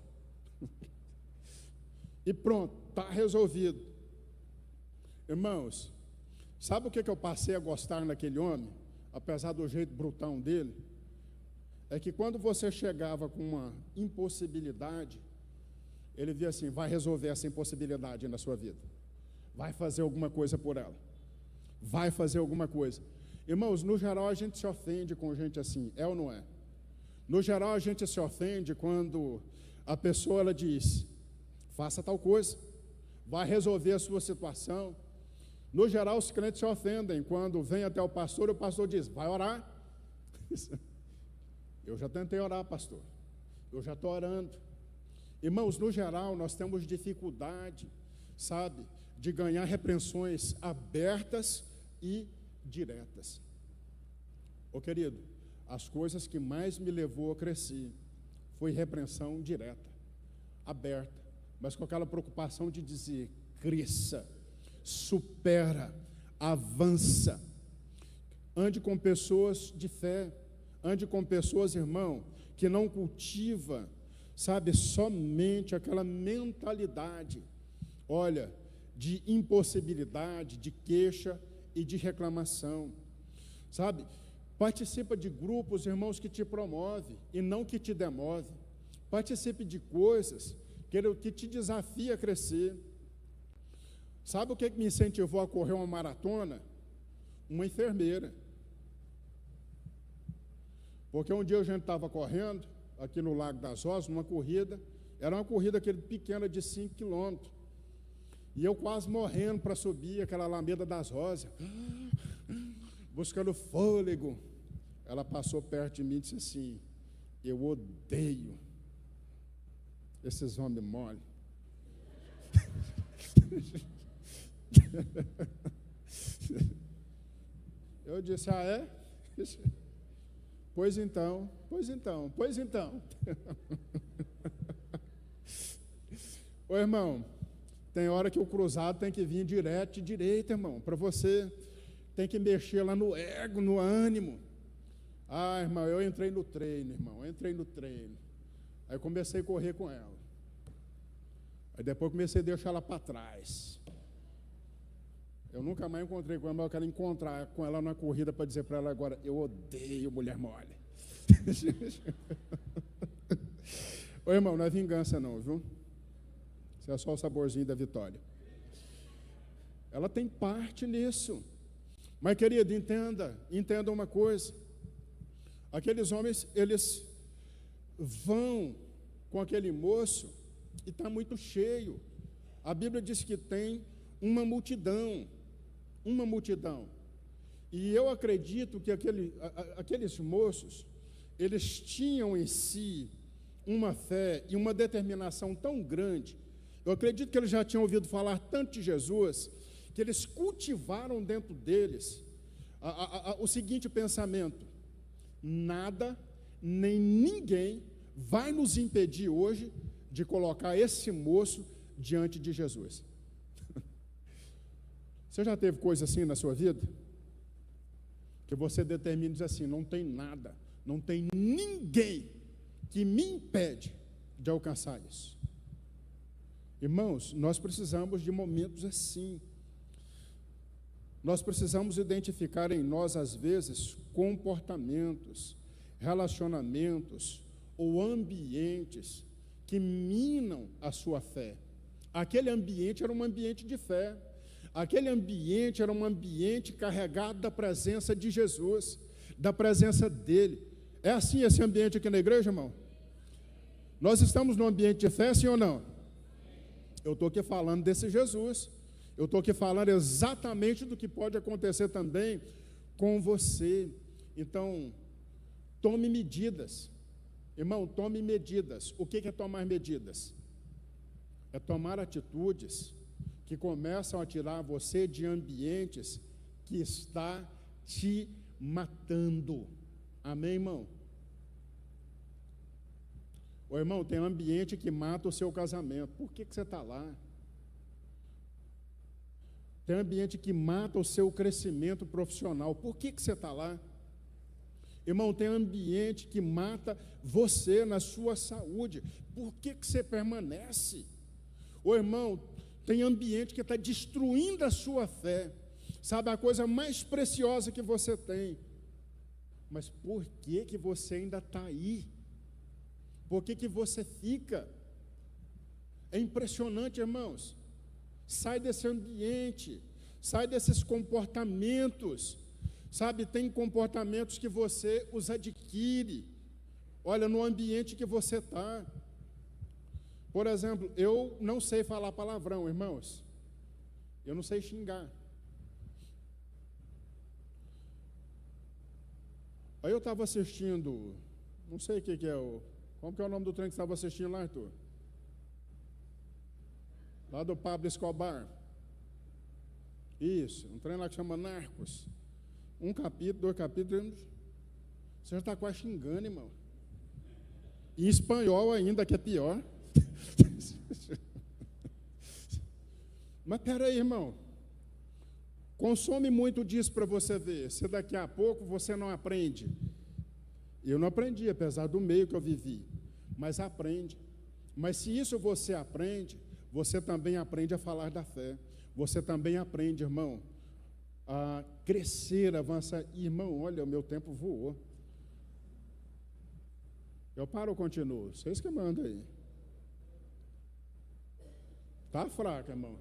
E pronto, está resolvido. Irmãos, sabe o que eu passei a gostar naquele homem? Apesar do jeito brutão dele, é que quando você chegava com uma impossibilidade, ele via assim, vai resolver essa impossibilidade na sua vida. Vai fazer alguma coisa por ela. Vai fazer alguma coisa. Irmãos, no geral a gente se ofende com gente assim, é ou não é? No geral a gente se ofende quando a pessoa ela diz, faça tal coisa, vai resolver a sua situação. No geral os crentes se ofendem quando vem até o pastor e o pastor diz, vai orar. Eu já tentei orar, pastor. Eu já estou orando. Irmãos, no geral nós temos dificuldade, sabe, de ganhar repreensões abertas e diretas. Ô querido, as coisas que mais me levou a crescer foi repreensão direta, aberta, mas com aquela preocupação de dizer, cresça, supera, avança, ande com pessoas de fé, ande com pessoas, irmão, que não cultiva, sabe, somente aquela mentalidade, olha, de impossibilidade, de queixa e de reclamação, sabe? Participa de grupos, irmãos, que te promove e não que te demove. Participe de coisas que te desafia a crescer. Sabe o que me incentivou a correr uma maratona? Uma enfermeira. Porque um dia a gente estava correndo, aqui no Lago das Rosas, numa corrida, era uma corrida aquele pequena de 5 quilômetros. E eu quase morrendo para subir aquela Alameda das Rosas, buscando fôlego. Ela passou perto de mim e disse assim, eu odeio esses homens mole. Eu disse, ah é? Pois então. Ô irmão, tem hora que o cruzado tem que vir direto e direita, irmão, para você, tem que mexer lá no ego, no ânimo. Ah, irmão, eu entrei no treino, Aí comecei a correr com ela. Aí depois comecei a deixar ela para trás. Eu nunca mais encontrei com ela, mas eu quero encontrar com ela na corrida para dizer para ela agora, eu odeio mulher mole. Ô irmão, não é vingança não, viu? Isso é só o saborzinho da vitória. Ela tem parte nisso. Mas, querido, entenda uma coisa. Aqueles homens, eles vão com aquele moço e está muito cheio. A Bíblia diz que tem uma multidão. E eu acredito que aqueles moços, eles tinham em si uma fé e uma determinação tão grande. Eu acredito que eles já tinham ouvido falar tanto de Jesus, que eles cultivaram dentro deles o seguinte pensamento: nada, nem ninguém vai nos impedir hoje de colocar esse moço diante de Jesus. Você já teve coisa assim na sua vida? Que você determina e diz assim, não tem nada, não tem ninguém que me impede de alcançar isso. Irmãos, nós precisamos de momentos assim. Nós precisamos identificar em nós, às vezes, comportamentos, relacionamentos ou ambientes que minam a sua fé. Aquele ambiente era um ambiente de fé. Aquele ambiente era um ambiente carregado da presença de Jesus, da presença dele. É assim esse ambiente aqui na igreja, irmão? Nós estamos num ambiente de fé, sim ou não? Eu estou aqui falando desse Jesus. Eu estou aqui falando exatamente do que pode acontecer também com você. Então, tome medidas. Irmão, tome medidas. O que é tomar medidas? É tomar atitudes que começam a tirar você de ambientes que está te matando. Amém, irmão? Ô, irmão, tem um ambiente que mata o seu casamento. Por que você está lá? Tem ambiente que mata o seu crescimento profissional. Por que você está lá? Irmão, tem ambiente que mata você na sua saúde. Por que você permanece? Ô irmão, tem ambiente que está destruindo a sua fé. Sabe, a coisa mais preciosa que você tem. Mas por que você ainda está aí? Por que você fica? É impressionante, irmãos. Sai desse ambiente, sai desses comportamentos. Sabe, tem comportamentos que você os adquire. Olha, no ambiente que você está. Por exemplo, eu não sei falar palavrão, irmãos. Eu não sei xingar. Aí eu estava assistindo, não sei o que é como que é o nome do trem que você estava assistindo lá, Arthur? Lá do Pablo Escobar. Isso, um trem lá que chama Narcos. 1 capítulo, 2 capítulos, você já está quase xingando, irmão. Em espanhol ainda, que é pior. Mas peraí, irmão. Consome muito disso para você ver. Se daqui a pouco você não aprende. Eu não aprendi, apesar do meio que eu vivi. Mas aprende. Mas se isso você aprende, você também aprende a falar da fé. Você também aprende, irmão, a crescer, avançar. Irmão, olha, o meu tempo voou. Eu paro ou continuo? Vocês que mandam aí. Tá fraco, irmão.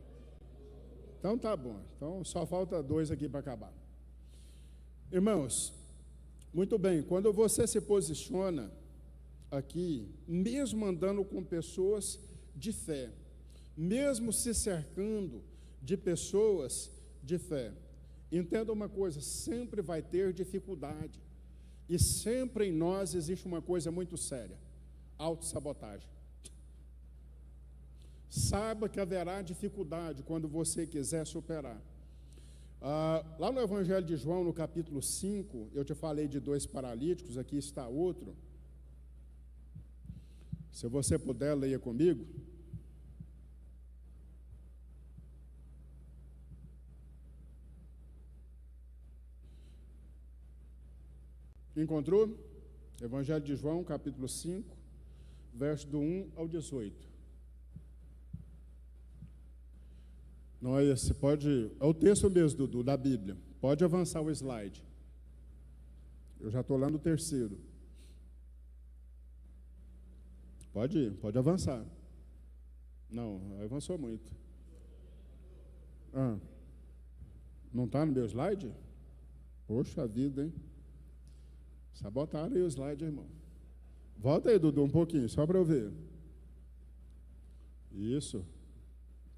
Então tá bom. Então só falta 2 aqui para acabar. Irmãos, muito bem, quando você se posiciona aqui, mesmo andando com pessoas de fé, mesmo se cercando de pessoas de fé, entenda uma coisa, sempre vai ter dificuldade. E sempre em nós existe uma coisa muito séria: autossabotagem. Saiba que haverá dificuldade quando você quiser superar. Lá no Evangelho de João, no capítulo 5, eu te falei de 2 paralíticos, aqui está outro. Se você puder, leia comigo. Encontrou? Evangelho de João, capítulo 5, verso do 1 ao 18. Não é esse, pode, é o texto mesmo, Dudu, da Bíblia. Pode avançar o slide. Eu já estou lá no 3º. Pode ir, pode avançar. Não, avançou muito. Não está no meu slide? Poxa vida, hein? Sabotaram aí o slide, irmão. Volta aí, Dudu, um pouquinho, só para eu ver. Isso.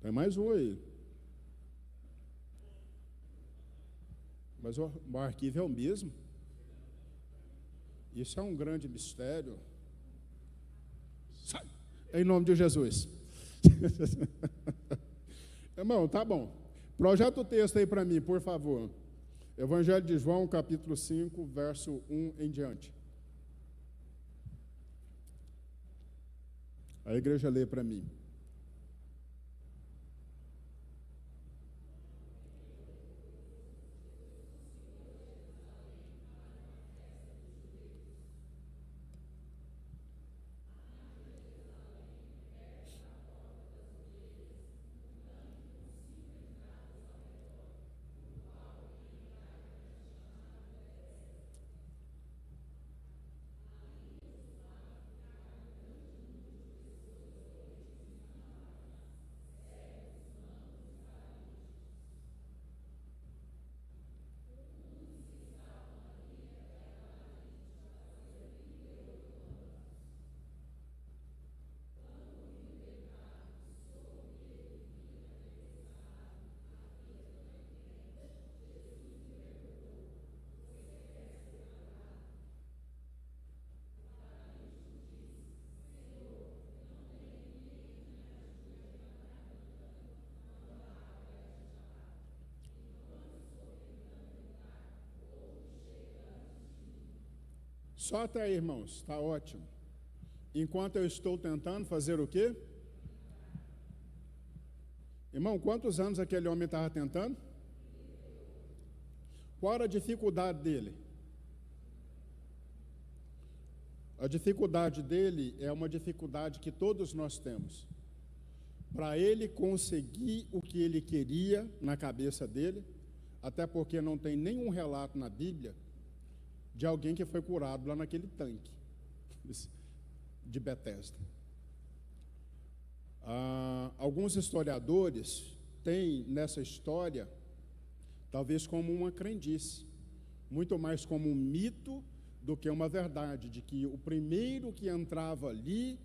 Tem mais um aí. Mas o arquivo é o mesmo. Isso é um grande mistério. Sai! Em nome de Jesus. Irmão, tá bom. Projeta o texto aí para mim, por favor. Evangelho de João, capítulo 5, verso 1 em diante. A igreja lê para mim. Só até aí, irmãos, está ótimo. Enquanto eu estou tentando fazer o quê? Irmão, quantos anos aquele homem estava tentando? Qual era a dificuldade dele? A dificuldade dele é uma dificuldade que todos nós temos. Para ele conseguir o que ele queria na cabeça dele, até porque não tem nenhum relato na Bíblia de alguém que foi curado lá naquele tanque de Betesda. Alguns historiadores têm nessa história, talvez como uma crendice, muito mais como um mito do que uma verdade, de que o primeiro que entrava ali,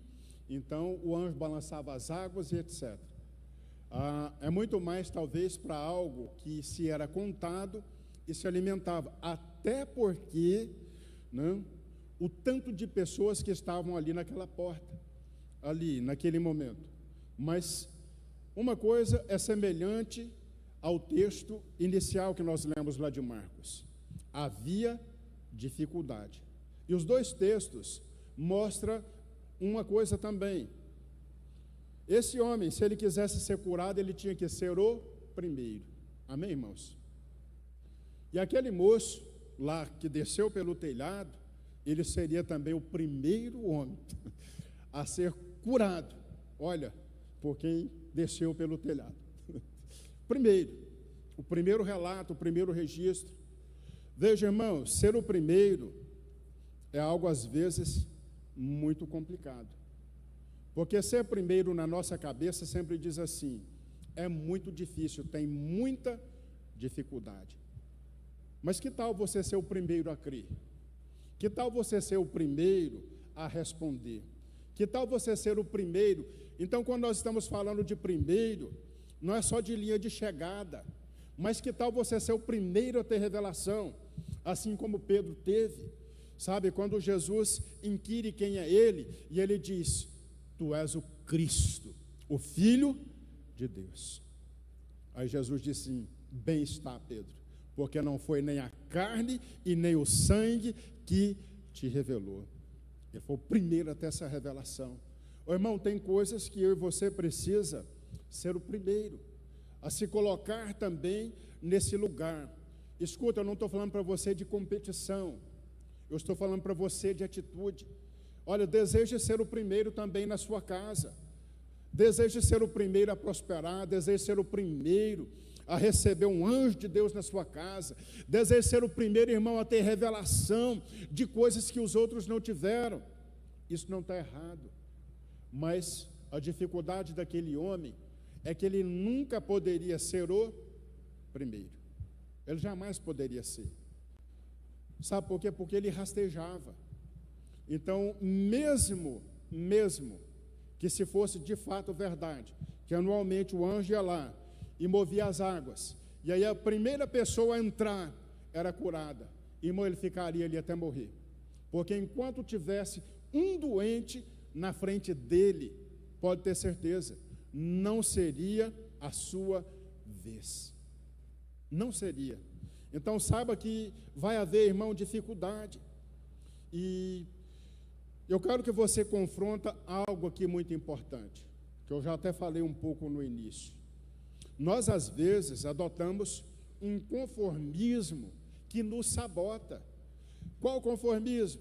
então o anjo balançava as águas e etc. É muito mais talvez para algo que se era contado e se alimentava, até porque, né, o tanto de pessoas que estavam ali naquela porta, ali naquele momento. Mas uma coisa é semelhante ao texto inicial que nós lemos lá de Marcos. Havia dificuldade. E os dois textos mostram uma coisa também. Esse homem, se ele quisesse ser curado, ele tinha que ser o primeiro. Amém, irmãos? E aquele moço lá que desceu pelo telhado, ele seria também o primeiro homem a ser curado. Olha, por quem desceu pelo telhado. Primeiro, o primeiro relato, o primeiro registro. Veja, irmãos, ser o primeiro é algo às vezes muito complicado. Porque ser primeiro na nossa cabeça sempre diz assim, é muito difícil, tem muita dificuldade. Mas que tal você ser o primeiro a crer? Que tal você ser o primeiro a responder? Que tal você ser o primeiro? Então, quando nós estamos falando de primeiro, não é só de linha de chegada, mas que tal você ser o primeiro a ter revelação, assim como Pedro teve? Sabe, quando Jesus inquire quem é ele, e ele diz, tu és o Cristo, o Filho de Deus. Aí Jesus disse assim, bem está, Pedro, porque não foi nem a carne e nem o sangue que te revelou. Ele foi o primeiro a ter essa revelação. Ô, irmão, tem coisas que eu e você precisa ser o primeiro a se colocar também nesse lugar. Escuta, eu não estou falando para você de competição, eu estou falando para você de atitude. Olha, deseje ser o primeiro também na sua casa, deseje ser o primeiro a prosperar, deseje ser o primeiro a receber um anjo de Deus na sua casa, deseje ser o primeiro, irmão, a ter revelação de coisas que os outros não tiveram. Isso não está errado, mas a dificuldade daquele homem é que ele nunca poderia ser o primeiro, ele jamais poderia ser. Sabe por quê? Porque ele rastejava. Então, mesmo que se fosse de fato verdade, que anualmente o anjo ia lá e movia as águas, e aí a primeira pessoa a entrar era curada, irmão, ele ficaria ali até morrer, porque enquanto tivesse um doente na frente dele, pode ter certeza, não seria a sua vez, não seria. Então saiba que vai haver, irmão, dificuldade, e eu quero que você confronta algo aqui muito importante, que eu já até falei um pouco no início. Nós, às vezes, adotamos um conformismo que nos sabota. Qual conformismo?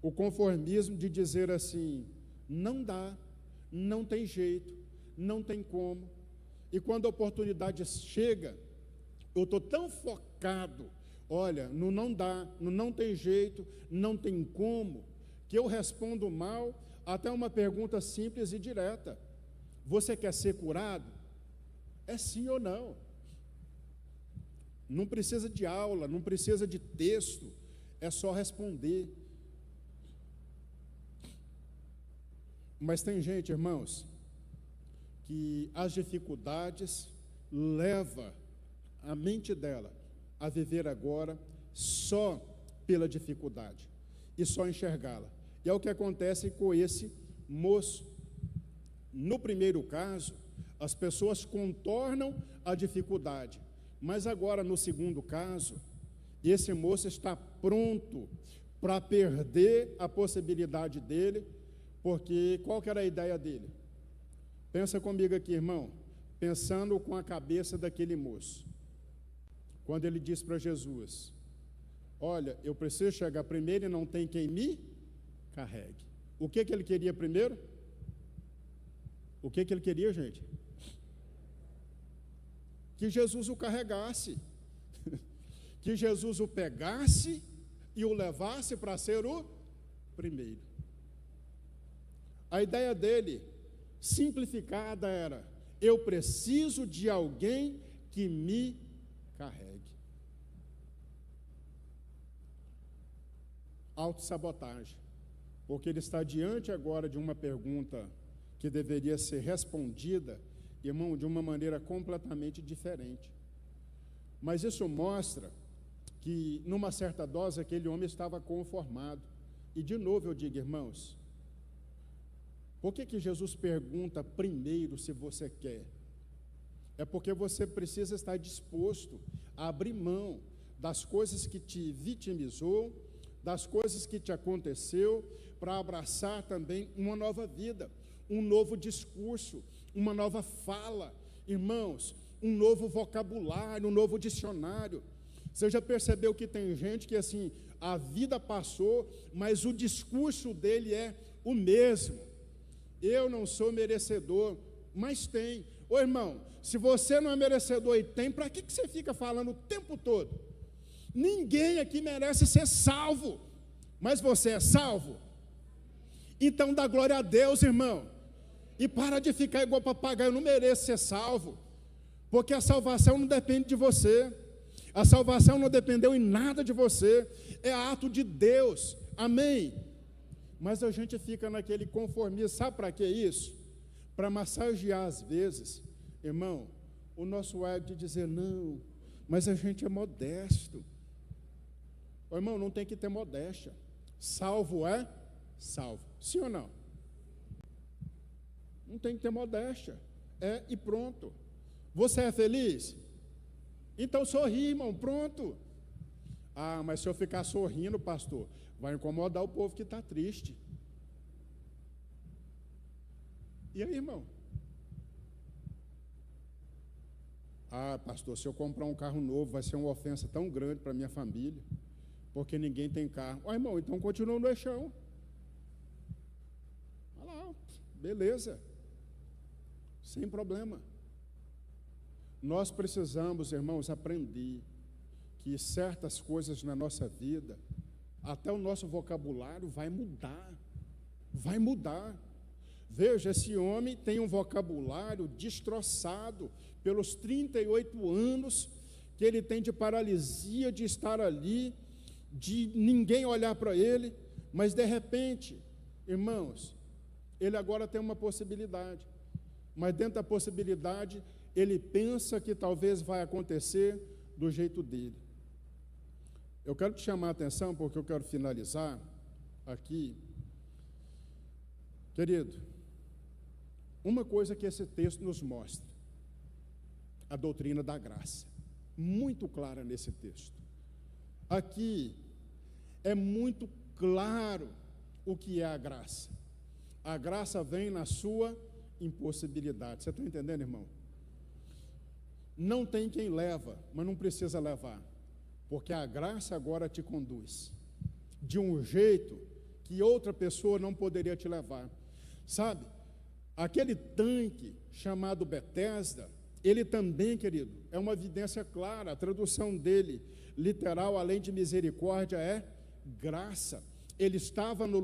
O conformismo de dizer assim, não dá, não tem jeito, não tem como. E quando a oportunidade chega, eu estou tão focado, olha, no não dá, no não tem jeito, não tem como, que eu respondo mal até uma pergunta simples e direta. Você quer ser curado? É sim ou não? Não precisa de aula, não precisa de texto, é só responder. Mas tem gente, irmãos, que as dificuldades levam a mente dela a viver agora só pela dificuldade e só enxergá-la. E é o que acontece com esse moço. No primeiro caso, as pessoas contornam a dificuldade, mas agora no segundo caso, esse moço está pronto para perder a possibilidade dele, porque qual que era a ideia dele? Pensa comigo aqui, irmão, pensando com a cabeça daquele moço. Quando ele disse para Jesus: olha, eu preciso chegar primeiro e não tem quem me carregue. O que ele queria primeiro? O que ele queria, gente? Que Jesus o carregasse, que Jesus o pegasse e o levasse para ser o primeiro. A ideia dele, simplificada, era: eu preciso de alguém que me carregue. Autossabotagem, porque ele está diante agora de uma pergunta que deveria ser respondida, irmão, de uma maneira completamente diferente. Mas isso mostra que, numa certa dose, aquele homem estava conformado. E, de novo, eu digo, irmãos, por que Jesus pergunta primeiro se você quer? É porque você precisa estar disposto a abrir mão das coisas que te vitimizou, das coisas que te aconteceu, para abraçar também uma nova vida, um novo discurso, uma nova fala, irmãos, um novo vocabulário, um novo dicionário. Você já percebeu que tem gente que, assim, a vida passou, mas o discurso dele é o mesmo. Eu não sou merecedor, mas tem. Ô irmão, se você não é merecedor e tem, para que você fica falando o tempo todo? Ninguém aqui merece ser salvo, mas você é salvo? Então dá glória a Deus, irmão, e para de ficar igual papagaio. Eu não mereço ser salvo, porque a salvação não depende de você, a salvação não dependeu em nada de você, é ato de Deus, amém? Mas a gente fica naquele conformismo. Sabe para que isso? Para massagear às vezes, irmão, o nosso ego de dizer: não, mas a gente é modesto. Ô, irmão, não tem que ter modéstia. Salvo é salvo, sim ou não? Não tem que ter modéstia, é e pronto. Você é feliz? Então sorri, irmão, pronto. Ah, mas se eu ficar sorrindo, pastor, vai incomodar o povo que está triste. E aí, irmão? Ah, pastor, se eu comprar um carro novo, vai ser uma ofensa tão grande para a minha família, porque ninguém tem carro. Ó, irmão, então continua no eixão. Olha lá, beleza, sem problema. Nós precisamos, irmãos, aprender que certas coisas na nossa vida, até o nosso vocabulário vai mudar, vai mudar. Veja, esse homem tem um vocabulário destroçado pelos 38 anos que ele tem de paralisia, de estar ali, de ninguém olhar para ele, mas de repente, irmãos, ele agora tem uma possibilidade, mas dentro da possibilidade, ele pensa que talvez vai acontecer do jeito dele. Eu quero te chamar a atenção, porque eu quero finalizar aqui. Querido, uma coisa que esse texto nos mostra, a doutrina da graça, muito clara nesse texto. Aqui é muito claro o que é a graça. A graça vem na sua impossibilidade. Você está entendendo, irmão? Não tem quem leva, mas não precisa levar, porque a graça agora te conduz de um jeito que outra pessoa não poderia te levar. Sabe, aquele tanque chamado Betesda, ele também, querido, é uma evidência clara. A tradução dele, literal, além de misericórdia, é graça. Ele estava no